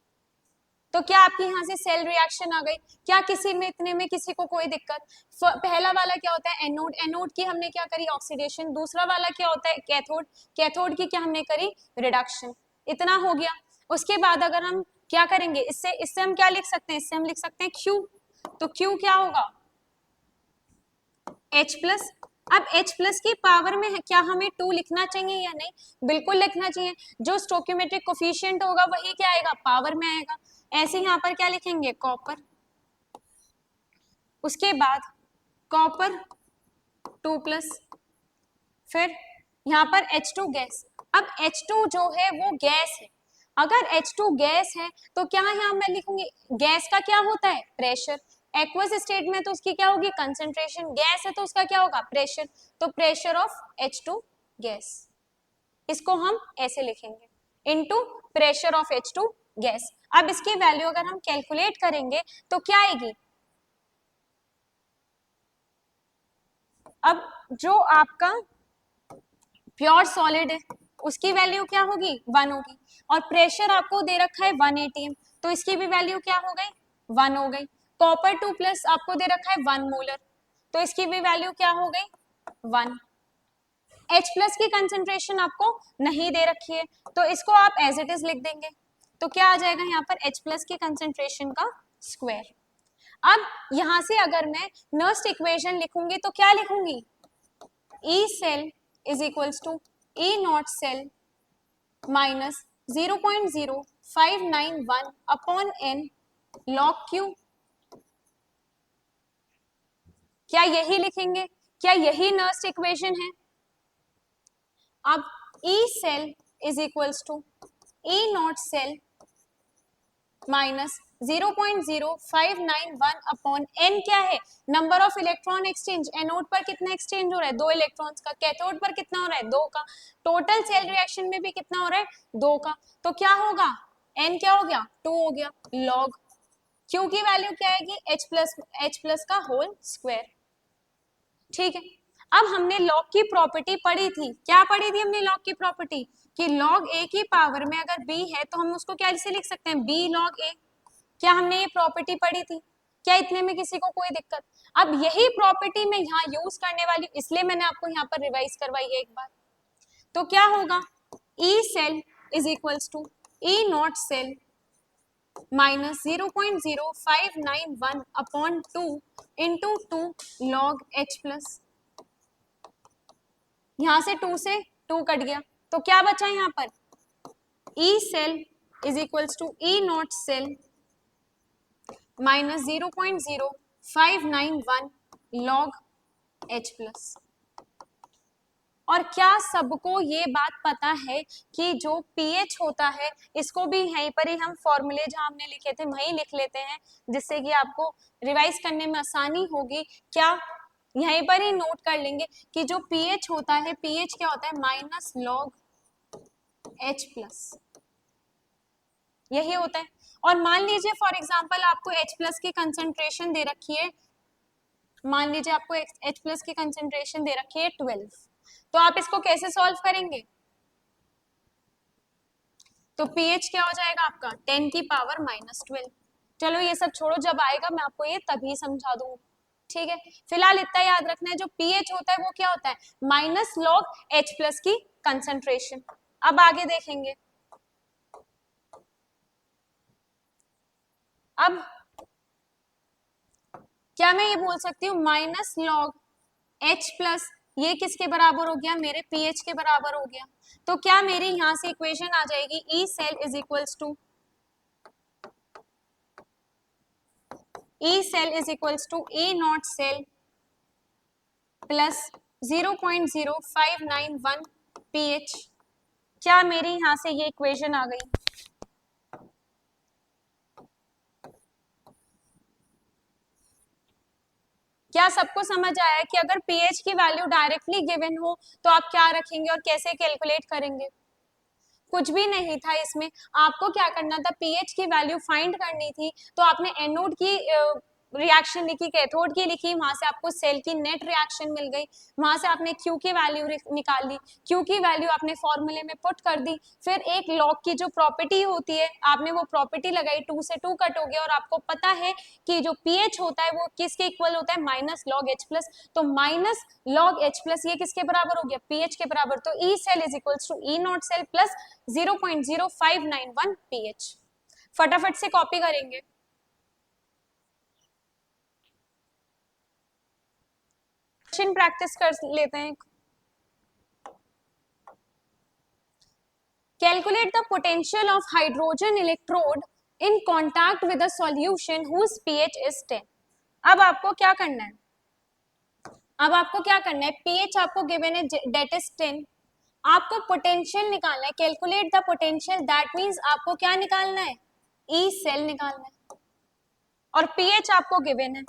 तो क्या आपकी यहाँ से सेल रिएक्शन आ गई? क्या किसी में इतने में किसी को कोई दिक्कत? पहला वाला क्या होता है, एनोड, एनोड की हमने क्या करी, ऑक्सीडेशन। दूसरा वाला क्या होता है, कैथोड, कैथोड की क्या हमने करी, रिडक्शन। इतना हो गया। उसके बाद अगर हम क्या करेंगे, इससे हम क्या लिख सकते हैं, इससे हम लिख सकते हैं Q। तो Q क्या होगा, H प्लस। अब H प्लस की पावर में क्या हमें 2 लिखना चाहिए या नहीं? बिल्कुल लिखना चाहिए। जो स्टोइकियोमेट्रिक कोफिशिएंट होगा वही क्या आएगा, पावर में आएगा। ऐसे यहाँ पर क्या लिखेंगे, कॉपर। उसके बाद कॉपर 2 प्लस, फिर यहाँ पर H2 गैस। अब H2 जो है वो गैस है। अगर H2 गैस है तो क्या यहाँ मैं लिखूंगी, गैस का क्या होता है, प्रेशर। एक्वस स्टेट में तो उसकी क्या होगी, कंसंट्रेशन। गैस है तो उसका क्या होगा, प्रेशर। तो प्रेशर ऑफ H2 गैस, इसको हम ऐसे लिखेंगे, into pressure of H2 gas. अब इसकी वैल्यू अगर हम कैलकुलेट करेंगे तो क्या आएगी, अब जो आपका प्योर सॉलिड है उसकी वैल्यू क्या होगी, 1 होगी। और प्रेशर आपको दे रखा है 1 atm, तो इसकी भी वैल्यू क्या हो गई, 1 हो गई। कॉपर 2 प्लस आपको दे रखा है 1 मोलर, तो इसकी भी वैल्यू क्या हो गई, 1। H प्लस की कंसेंट्रेशन आपको नहीं दे रखी है तो इसको आप एज इट इज लिख देंगे। तो क्या आ जाएगा यहाँ पर, H प्लस की कंसेंट्रेशन का स्क्वायर। अब यहां से अगर मैं नर्स्ट इक्वेशन लिखूंगी तो क्या लिखूंगी, E cell is equals to E naught cell minus 0.0591 upon n log Q। क्या यही लिखेंगे, क्या यही नर्स्ट इक्वेशन है? अब E cell is equals to E naught cell minus 0.0591 upon n क्या है, number of electron exchange. Anode पर कितना एक्सचेंज हो रहा है, 2 इलेक्ट्रॉन्स का। कैथोड पर कितना हो रहा है, 2 का। टोटल सेल रिएक्शन में भी कितना हो रहा है, 2 का। तो क्या होगा, n क्या हो गया, 2 हो गया। लॉग Q की वैल्यू क्या आएगी, H प्लस का होल स्क्वायर। ठीक है, अब हमने लॉग की प्रॉपर्टी पढ़ी थी, क्या पढ़ी थी हमने लॉग की प्रॉपर्टी, कि लॉग a की पावर में अगर b है तो हम उसको क्या से लिख सकते हैं, b log a। क्या हमने ये प्रॉपर्टी पढ़ी थी, क्या इतने में किसी को कोई दिक्कत? अब यही प्रॉपर्टी मैं यहाँ यूज करने वाली, इसलिए मैंने आपको यहाँ पर रिवाइज करवाई है एक बार। तो क्या होगा, E cell is equals to E naught cell minus 0.0591 upon 2 into 2 log H plus, यहां से 2 से 2 कट गया, तो क्या बचा यहाँ पर, E cell is equals to E naught cell minus 0.0591 log H plus. और क्या सबको ये बात पता है कि जो पीएच होता है, इसको भी यहीं पर ही हम फॉर्मूले जहां हमने लिखे थे वहीं लिख लेते हैं, जिससे कि आपको रिवाइज करने में आसानी होगी। क्या यहीं पर ही नोट कर लेंगे कि जो पीएच होता है, पीएच क्या होता है, माइनस लॉग एच प्लस, यही होता है। और मान लीजिए फॉर एग्जांपल आपको H प्लस की कंसंट्रेशन दे रखी है, मान लीजिए आपको H प्लस की कंसंट्रेशन दे रखी है 12, तो आप इसको कैसे सॉल्व करेंगे, तो pH क्या हो जाएगा आपका 10 की पावर माइनस 12। चलो ये सब छोड़ो, जब आएगा मैं आपको ये तभी समझा दूंगी, ठीक है। फिलहाल इतना याद रखना है, जो pH होता है वो क्या होता है, माइनस लॉग H प्लस की कंसंट्रेशन। अब आगे देखेंगे, अब क्या मैं ये बोल सकती हूँ माइनस लॉग H प्लस, ये किसके बराबर हो गया, मेरे pH के बराबर हो गया। तो क्या मेरी यहां से इक्वेशन आ जाएगी, E cell is equals to E cell is equals to E naught cell plus 0.0591 pH। क्या मेरी यहां से ये इक्वेशन आ गई, क्या सबको समझ आया कि अगर pH की वैल्यू डायरेक्टली गिवन हो तो आप क्या रखेंगे और कैसे कैलकुलेट करेंगे? कुछ भी नहीं था इसमें, आपको क्या करना था, पीएच की वैल्यू फाइंड करनी थी, तो आपने एनोड की रिएक्शन लिखी, कैथोड की लिखी, वहां से आपको सेल की नेट रिएक्शन मिल गई, वहां से आपने क्यू की वैल्यू निकाल ली, क्यू की वैल्यू आपने फॉर्मूले में पुट कर दी, फिर एक लॉग की जो प्रॉपर्टी होती है आपने वो प्रॉपर्टी लगाई, 2 से 2 कट हो गया, और आपको पता है कि जो पीएच होता है वो किसके इक्वल होता है, माइनस लॉग एच प्लस। तो माइनस लॉग एच प्लस ये किसके बराबर हो गया, पीएच के बराबर। तो E cell is equals to E naught cell plus 0.0591 pH। फटाफट से कॉपी करेंगे, क्वेश्चन प्रैक्टिस कर लेते हैं। Calculate the potential of hydrogen electrode in contact with a solution whose pH is 10। अब आपको क्या करना है, अब आपको क्या करना है, pH आपको गिवन है डेट इज 10, आपको पोटेंशियल निकालना है, calculate the potential, that means आपको क्या निकालना है, ई सेल निकालना है, और पीएच आपको गिवन है।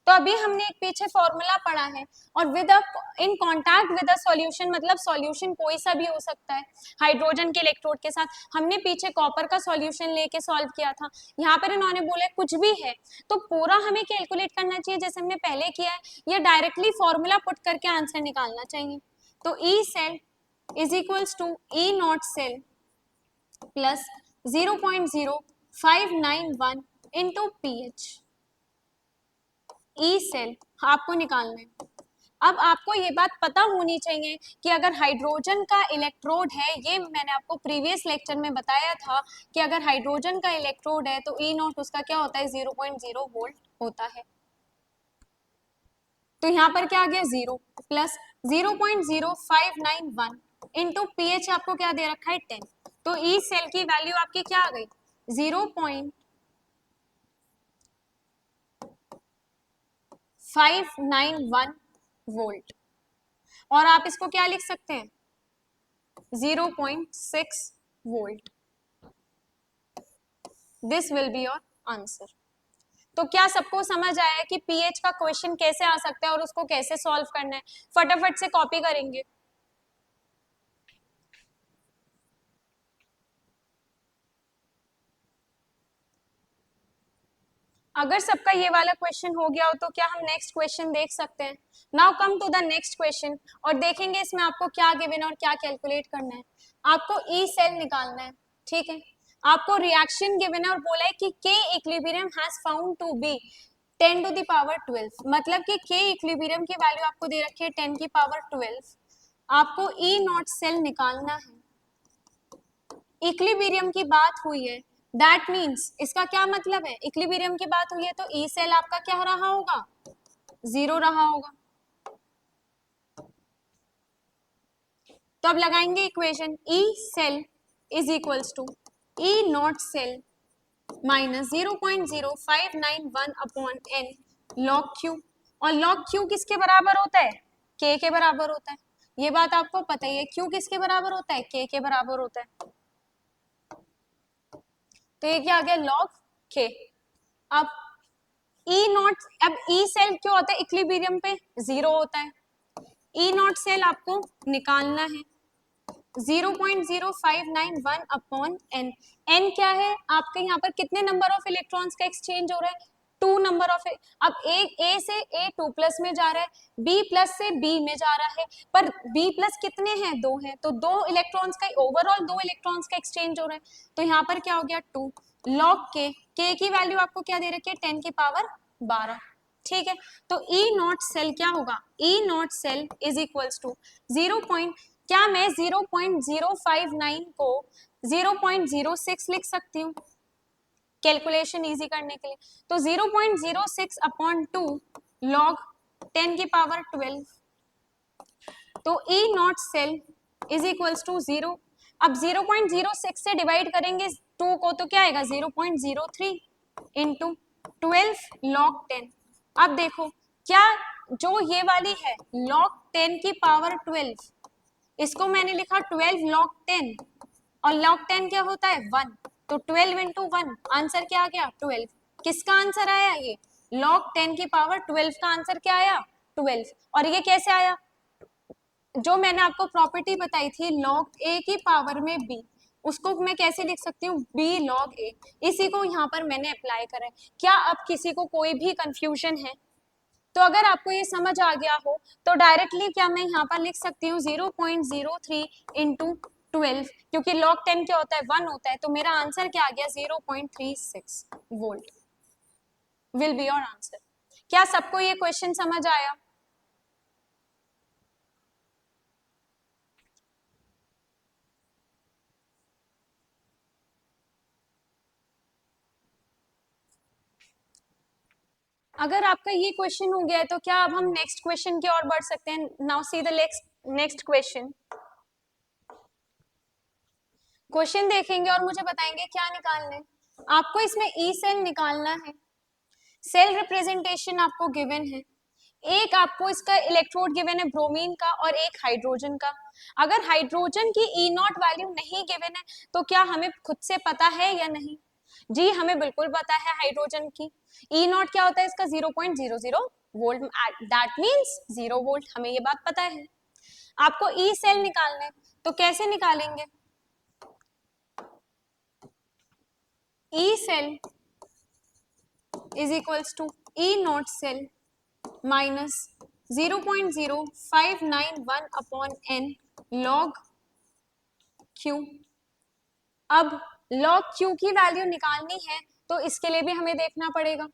तो अभी हमने एक पीछे फॉर्मूला पढ़ा है, और with in contact with a solution, मतलब सॉल्यूशन कोई सा भी हो सकता है हाइड्रोजन के इलेक्ट्रोड के साथ। हमने पीछे कॉपर का सॉल्यूशन लेके सॉल्व किया था, यहाँ पर इन्होंने बोला कुछ भी है, तो पूरा हमें कैलकुलेट करना चाहिए जैसे हमने पहले किया है, या डायरेक्टली फॉर्मूला पुट करके आंसर निकालना चाहिए। तो E cell is equals to E naught cell plus 0.0591 into pH. E cell आपको निकालना है। अब आपको ये बात पता होनी चाहिए कि अगर हाइड्रोजन का इलेक्ट्रोड है, ये मैंने आपको प्रीवियस लेक्चर में बताया था कि अगर हाइड्रोजन का इलेक्ट्रोड है तो ई नॉट उसका क्या होता है, 0.0 वोल्ट होता है। तो यहाँ पर क्या आ गया, 0 प्लस 0.0591 इंटू पीएच आपको क्या दे रखा है, 10। तो ई सेल की वैल्यू आपकी क्या आ गई, 0.591 वोल्ट, और आप इसको क्या लिख सकते हैं, 0.6 volt. This will be your answer. तो क्या सबको समझ आया कि पीएच का क्वेश्चन कैसे आ सकता है और उसको कैसे सॉल्व करना है? फटाफट से कॉपी करेंगे। अगर सबका ये वाला क्वेश्चन हो गया हो तो क्या हम नेक्स्ट क्वेश्चन देख सकते हैं? Now come to the next question, और देखेंगे इसमें आपको क्या गिवन है और क्या कैलकुलेट करना है। आपको ई सेल निकालना है, ठीक है। आपको रिएक्शन गिवन है और बोला है कि K equilibrium has found to be 10 to the power 12, मतलब कि K इक्विलिब्रियम की वैल्यू आपको दे रखी है 10 की पावर 12, आपको E नॉट सेल निकालना है। इक्विलिब्रियम की बात हुई है, दैट मीन्स इसका क्या मतलब है, इक्विलिब्रियम की बात हुई है तो E सेल आपका क्या रहा होगा, 0 रहा होगा। तो अब लगाएंगे equation, E cell is equals to E naught cell minus 0.0591 upon n log q, और log q किसके बराबर होता है, k के बराबर होता है। ये बात आपको पता ही है, q किसके बराबर होता है, k के बराबर होता है। तो ये क्या आ गया, log k। अब E नॉट, अब E सेल क्यों होता है, इक्विलिब्रियम पे 0 होता है। E नॉट सेल आपको निकालना है 0.0591 अपॉन n। n क्या है आपके, यहाँ पर कितने नंबर ऑफ इलेक्ट्रॉन्स का एक्सचेंज हो रहा है, 2 नंबर ऑफ। अब A से A2 प्लस में जा रहा है, B प्लस से B में जा रहा है, पर B प्लस कितने हैं, 2 हैं, तो 2 इलेक्ट्रॉन्स का ओवरऑल 2 इलेक्ट्रॉन्स का एक्सचेंज हो रहा है। तो यहाँ पर क्या हो गया, 2 log k, k की वैल्यू आपको क्या दे रखी है, 10 की पावर 12, ठीक है। तो E नॉट सेल क्या होगा, E naught cell is equals to 0. क्या मैं 0.059 को 0.06 लिख सकती हूँ कैलकुलेशन इजी करने के लिए, तो 0.06 अपॉन 2 log 10 की पावर 12, तो E naught cell is equals to 0। अब 0.06 से डिवाइड करेंगे 2 को तो क्या आएगा, 0.03 इंटू 12 log 10। अब देखो क्या, जो ये वाली है log 10 की पावर 12, इसको मैंने लिखा 12 log 10, और log 10 क्या होता है 1, तो 12 इंटू 1, आंसर क्या आ गया 12। किसका आंसर आया, ये log 10 की पावर 12 का आंसर क्या आया 12। और ये कैसे आया, जो मैंने आपको प्रॉपर्टी बताई थी log a की पावर में b, उसको मैं कैसे लिख सकती हूँ, b log a, इसी को यहाँ पर मैंने अप्लाई करा है। क्या अब किसी को कोई भी कंफ्यूजन है, तो अगर आपको ये समझ आ गया हो तो डायरेक्टली क्या मैं यहाँ पर लिख सकती हूँ 0.03 इंटू 12, क्योंकि log 10 क्या होता है 1 होता है, तो मेरा आंसर क्या आ गया 0.36 volt will be your answer. क्या सबको ये क्वेश्चन समझ आया? अगर आपका ये क्वेश्चन हो गया है तो क्या अब हम नेक्स्ट क्वेश्चन की ओर बढ़ सकते हैं। Now see the next question. Question देखेंगे और मुझे बताएंगे क्या निकालना है। आपको इसमें ई सेल निकालना है। सेल रिप्रेजेंटेशन आपको गिवन है, एक आपको इसका इलेक्ट्रोड गिवन है ब्रोमीन का और एक हाइड्रोजन का। अगर हाइड्रोजन की ई नॉट वैल्यू नहीं गिवन है तो क्या हमें खुद से पता है या नहीं? जी हमें बिल्कुल पता है हाइड्रोजन की ई नॉट क्या होता है, इसका 0.00 वोल्ट, दैट मींस 0 वोल्ट, हमें ये बात पता है। आपको ई सेल निकालना है तो कैसे निकालेंगे, E cell is equals to E naught cell minus 0.0591 upon n log q। अब log q की वैल्यू निकालनी है तो इसके लिए भी हमें देखना पड़ेगा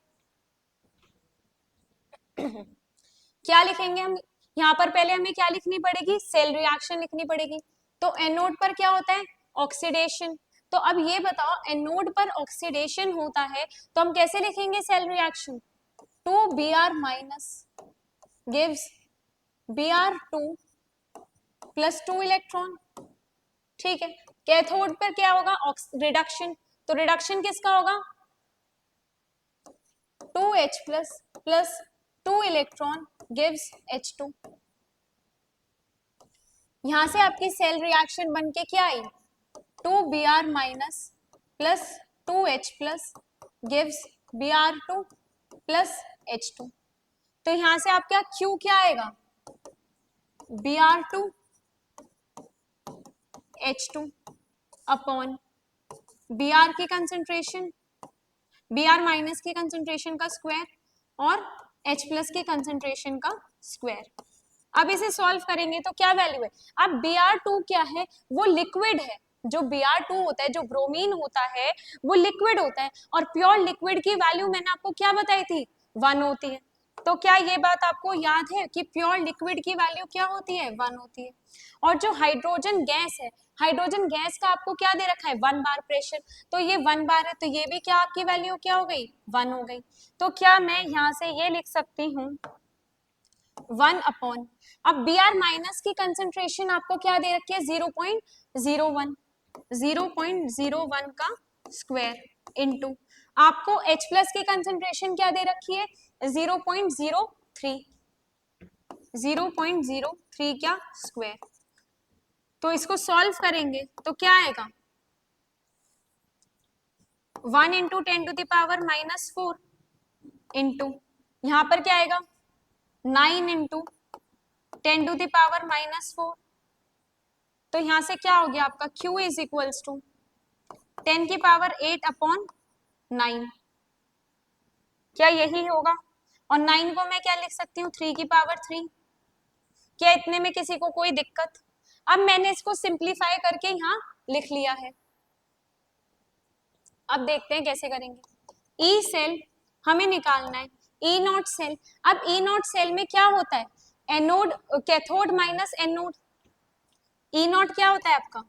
क्या लिखेंगे हम यहाँ पर, पहले हमें क्या लिखनी पड़ेगी, सेल रिएक्शन लिखनी पड़ेगी। तो एनोड पर क्या होता है, ऑक्सीडेशन। तो अब ये बताओ एनोड पर ऑक्सीडेशन होता है तो हम कैसे लिखेंगे cell reaction, 2Br minus gives Br2 plus 2 electron, ठीक है। कैथोड पर क्या होगा, रिडक्शन, तो रिडक्शन किसका होगा 2H plus 2 electron gives H2। यहां से आपकी सेल रिएक्शन बन के क्या आई, 2Br minus plus 2H plus gives Br2 plus H2। तो यहां से आपका Q क्या आएगा, Br2 H2 अपॉन Br की कंसेंट्रेशन, Br माइनस की कंसेंट्रेशन का स्क्वायर और H प्लस की कंसेंट्रेशन का स्क्वायर। अब इसे सॉल्व करेंगे तो क्या वैल्यू है, अब Br2 क्या है, वो लिक्विड है। जो Br2 होता है, जो ब्रोमीन होता है वो लिक्विड होता है, और प्योर लिक्विड की वैल्यू मैंने आपको क्या बताई थी 1 होती है। तो क्या ये बात आपको याद है कि प्योर लिक्विड की वैल्यू क्या होती है? 1 होती है। और जो हाइड्रोजन गैस है, हाइड्रोजन गैस का आपको क्या दे रखा है? 1 बार प्रेशर। तो ये 1 बार है, तो ये भी क्या आपकी वैल्यू क्या हो गई? 1 हो गई। तो क्या मैं यहाँ से ये लिख सकती हूँ 1 अपॉन, अब बी आर माइनस की कंसेंट्रेशन आपको क्या दे रखी है? 0.01, 0.01 का स्क्वायर इनटू आपको H प्लस की कंसेंट्रेशन क्या दे रखी है? 0.03, 0.03 क्या स्क्वायर। तो इसको सॉल्व करेंगे तो क्या आएगा? 1 इंटू 10⁻⁻⁴ इंटू यहां पर क्या आएगा? 9 इंटू 10⁻⁻⁴। तो यहां से क्या हो गया आपका? Q is equals to 10⁸ upon 9। क्या यही होगा? और 9 को मैं क्या लिख सकती हूँ? 3⁻3। क्या इतने में किसी को कोई दिक्कत? अब मैंने इसको सिंप्लीफाई करके यहाँ लिख लिया है। अब देखते हैं कैसे करेंगे। ई सेल हमें निकालना है, ई नॉट सेल। अब ई नॉट सेल में क्या होता है? Anode, cathode minus anode. ई नॉट क्या होता है आपका?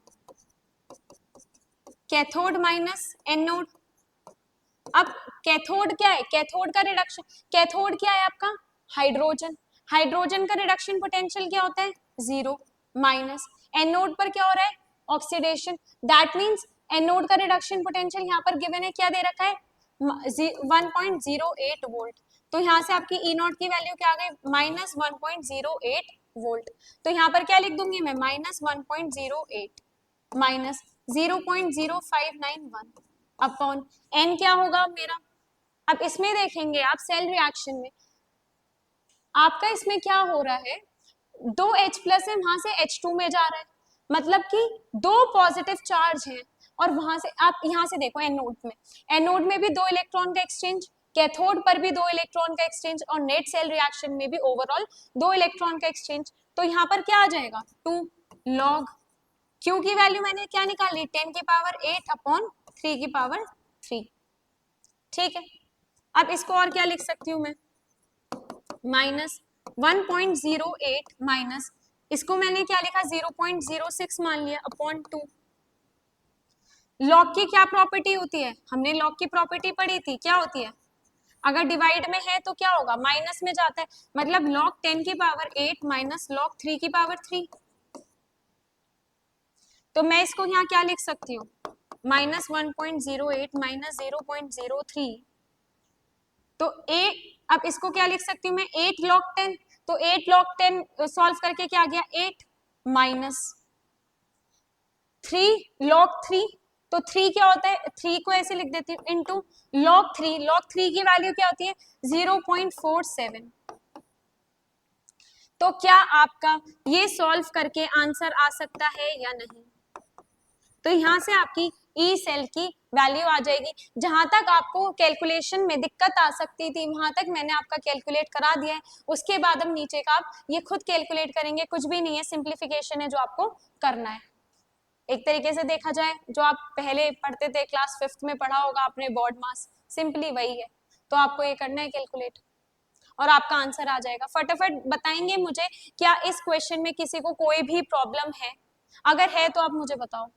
Cathode minus anode. अब कैथोड क्या है? कैथोड का रिडक्शन, कैथोड क्या है आपका? हाइड्रोजन। हाइड्रोजन का रिडक्शन पोटेंशियल क्या होता है? 0 माइनस। एनोड पर क्या हो रहा है? ऑक्सीडेशन। दैट मींस एनोड का रिडक्शन पोटेंशियल यहाँ पर गिवन है, क्या दे रखा है? 1.08 वोल्ट। तो यहाँ से आपकी ई नॉट की वैल्यू क्या आ गई? -1.08 वोल्ट। तो यहाँ पर क्या लिख दूंगी मैं? -1.08 माइनस 0.0591 अपॉन एन क्या होगा मेरा? अब इसमें देखेंगे आप सेल रिएक्शन में आपका इसमें क्या हो रहा है? 2 H प्लस है, वहां से H2 में जा रहा है, मतलब कि 2 पॉजिटिव चार्ज हैं। और वहां से आप यहाँ से देखो एनोड में, एनोड में भी 2 इलेक्ट्रॉन का एक्सचेंज, कैथोड पर भी 2 इलेक्ट्रॉन का एक्सचेंज, और नेट सेल रिएक्शन में भी ओवरऑल 2 इलेक्ट्रॉन का एक्सचेंज। तो यहाँ पर क्या आ जाएगा? 2 लॉग Q की वैल्यू मैंने क्या निकाली? 10⁸ अपॉन 3⁻3। ठीक है। अब इसको और क्या लिख सकती हूँ मैं? -1.08 माइनस, इसको मैंने क्या लिखा? 0.06 मान लिया अपॉन 2। लॉग की क्या प्रॉपर्टी होती है? हमने लॉग की प्रॉपर्टी पढ़ी थी, क्या होती है? अगर डिवाइड में है तो क्या होगा? माइनस में जाता है, मतलब लॉग 10⁸ माइनस लॉग 3⁻3। तो मैं इसको यहाँ क्या लिख सकती हूँ? -1.08 माइनस 0.03। तो ए, अब इसको क्या लिख सकती हूँ मैं? 8 log 10। तो 8 log 10 सॉल्व करके क्या आ गया? 8 माइनस 3 log 3। तो 3 क्या होता है? 3 को ऐसे लिख देती हूँ इनटू log 3। log 3 की वैल्यू क्या होती है? 0.47। तो क्या आपका ये सॉल्व करके आंसर आ सकता है या नहीं? तो यहां से आपकी ई सेल की वैल्यू आ जाएगी। जहां तक आपको कैलकुलेशन में दिक्कत आ सकती थी वहां तक मैंने आपका कैलकुलेट करा दिया है। उसके बाद हम नीचे का आप ये खुद कैलकुलेट करेंगे, कुछ भी नहीं है, सिंप्लीफिकेशन है जो आपको करना है। एक तरीके से देखा जाए जो आप पहले पढ़ते थे, क्लास 5th में पढ़ा होगा आपने बोर्ड मास, सिंपली वही है। तो आपको ये करना है कैलकुलेट, और आपका आंसर आ जाएगा। फटाफट बताएंगे मुझे, क्या इस क्वेश्चन में किसी को कोई भी प्रॉब्लम है? अगर है तो आप मुझे बताओ।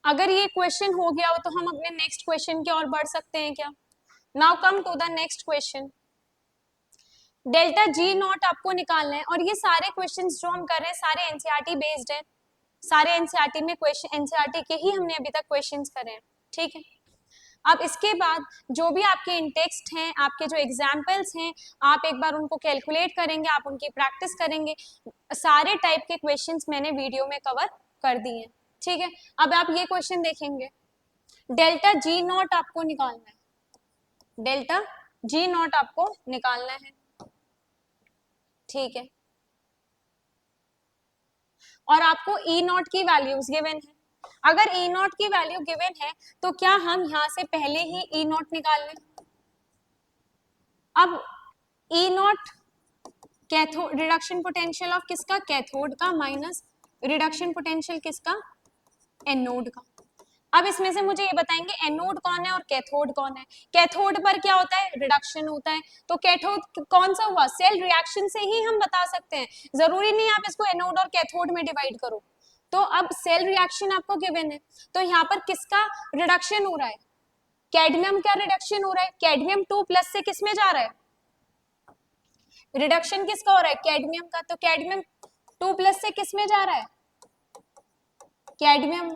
अगर ये क्वेश्चन हो गया हो तो हम अपने नेक्स्ट क्वेश्चन की ओर बढ़ सकते हैं क्या? Now come to the next question. Delta G naught आपको निकालना है, और ये सारे क्वेश्चंस जो हम कर रहे हैं सारे एनसीईआरटी बेस्ड है। सारे एनसीईआरटी में क्वेश्चन, एनसीईआरटी के ही हमने अभी तक क्वेश्चंस करे हैं। ठीक है। अब इसके बाद जो भी आपके इंटेक्स्ट हैं, आपके जो एग्जाम्पल्स हैं, आप एक बार उनको कैलकुलेट करेंगे, आप उनकी प्रैक्टिस करेंगे। सारे टाइप के क्वेश्चंस मैंने वीडियो में कवर कर दिए हैं। ठीक है। अब आप ये क्वेश्चन देखेंगे, डेल्टा जी नॉट आपको निकालना है, डेल्टा जी नॉट आपको निकालना है। ठीक है। और आपको ई नॉट की वैल्यूज गिवन है। अगर ई नॉट की वैल्यू गिवन है तो क्या हम यहां से पहले ही ई नॉट निकाल लें? अब E naught cathode, reduction potential of किसका? कैथोड का, माइनस रिडक्शन पोटेंशियल किसका? एनोड का। अब इसमें से मुझे ये बताएंगे एनोड कौन है और कैथोड कौन है। कैथोड पर क्या होता है, रिडक्शन होता है। तो कैथोड कौन सा हुआ, सेल रिएक्शन से ही हम बता सकते हैं, जरूरी नहीं आप इसको एनोड और कैथोड में डिवाइड करो। तो अब सेल रिएक्शन आपको गिवन है, तो यहाँ पर किसका रिडक्शन हो रहा है, कैडमियम का रिडक्शन हो रहा है। कैडमियम 2+ से किस में जा रहा है, रिडक्शन किसका हो रहा है, कैडमियम का। तो कैडमियम 2+ से किस में जा रहा है, कैडमियम में।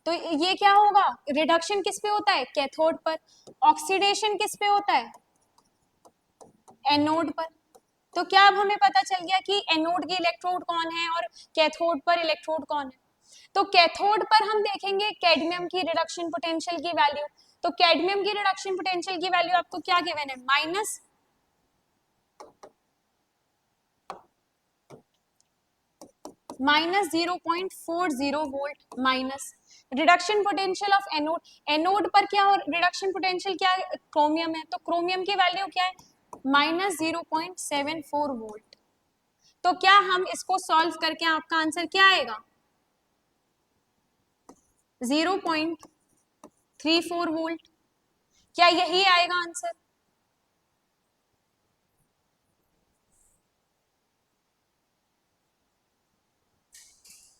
तो ये क्या होगा, रिडक्शन किस पे होता है, कैथोड पर। ऑक्सीडेशन किस पे होता है, एनोड पर। तो क्या अब हमें पता चल गया कि एनोड की इलेक्ट्रोड कौन है और कैथोड पर इलेक्ट्रोड कौन है। तो कैथोड पर हम देखेंगे कैडमियम की रिडक्शन पोटेंशियल की वैल्यू। तो कैडमियम की रिडक्शन पोटेंशियल की वैल्यू आपको क्या गिवन है, minus 0.40 volt minus. Reduction potential of anode, anode पर क्या हो, रिडक्शन पोटेंशियल क्या है, क्रोमियम है। तो क्रोमियम की वैल्यू क्या है, -0.74 वोल्ट। तो क्या हम इसको सॉल्व करके आपका आंसर क्या आएगा, 0.34 वोल्ट। क्या यही आएगा आंसर,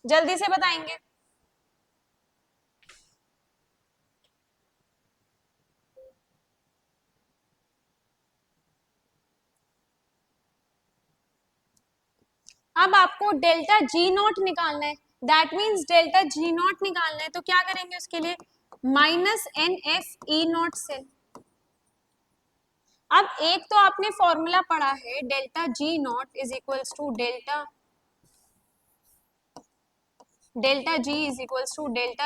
जल्दी से बताएंगे। अब आपको डेल्टा जी नॉट निकालना है, that means delta G not निकालना है। तो क्या करेंगे उसके लिए, -NF E0 से। अब एक तो आपने फॉर्मूला पढ़ा है, delta G naught is equals to delta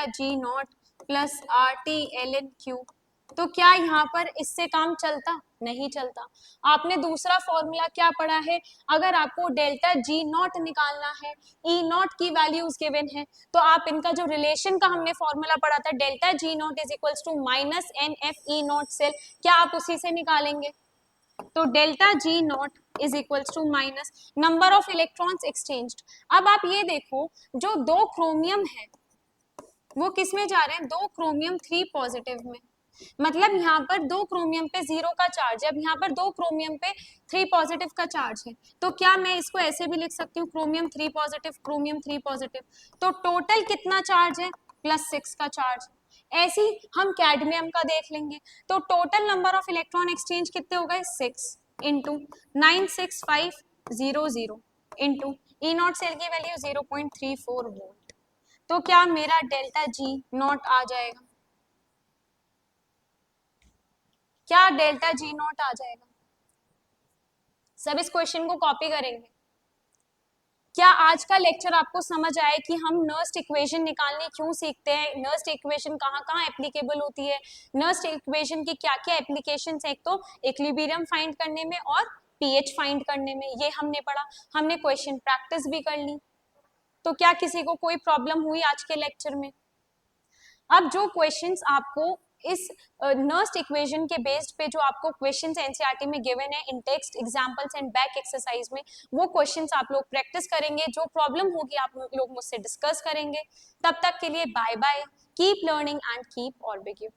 G naught plus RT ln Q। तो क्या यहाँ पर इससे काम चलता, नहीं चलता। आपने दूसरा फॉर्मूला क्या पढ़ा है, अगर आपको डेल्टा जी नॉट निकालना है, ई नॉट की वैल्यूज गिवन है, तो आप इनका जो रिलेशन का हमने फॉर्मूला पढ़ा था, delta G naught is equals to -NF E0 cell, क्या आप उसी से निकालेंगे। तो delta G naught is equals to minus number of electrons exchanged. अब आप ये देखो, जो दो क्रोमियम है वो किस में जा रहे हैं, दो क्रोमियम 3 पॉजिटिव में। मतलब यहाँ पर दो क्रोमियम पे 0 का चार्ज है, अब यहाँ पर दो क्रोमियम पे 3 पॉजिटिव का चार्ज है। तो क्या मैं इसको ऐसे भी लिख सकती हूँ, क्रोमियम 3 पॉजिटिव, क्रोमियम 3 पॉजिटिव। तो टोटल कितना चार्ज है, +6 का चार्ज। ऐसी हम कैडमियम का देख लेंगे, तो total number of electron exchange कितने हो गए, 6 इंटू 96500 इंटू E0 सेल की वैल्यू 0.34 वोल्ट। तो क्या मेरा डेल्टा जी नॉट आ जाएगा, क्या डेल्टा जी नॉट आ जाएगा। सब इस क्वेश्चन को कॉपी करेंगे। क्या आज का लेक्चर आपको समझ आए कि हम नर्स्ट इक्वेशन निकालनी क्यों सीखते हैं, नर्स्ट इक्वेशन कहाँ कहाँ एप्लीकेबल होती है, नर्स्ट इक्वेशन की क्या क्या एप्लीकेशन है, एक तो इक्विलिब्रियम फाइंड करने में और पीएच फाइंड करने में, ये हमने पढ़ा। हमने क्वेश्चन प्रैक्टिस भी कर ली। तो क्या किसी को कोई प्रॉब्लम हुई आज के लेक्चर में। अब जो क्वेश्चंस आपको इस नर्स्ट इक्वेशन के बेस्ड पे जो आपको क्वेश्चंस एनसीईआरटी में गिवन है in text examples and back exercise में, वो क्वेश्चंस आप लोग प्रैक्टिस करेंगे, जो प्रॉब्लम होगी आप लोग मुझसे डिस्कस करेंगे। तब तक के लिए bye bye, keep learning and keep ऑर्बिंग।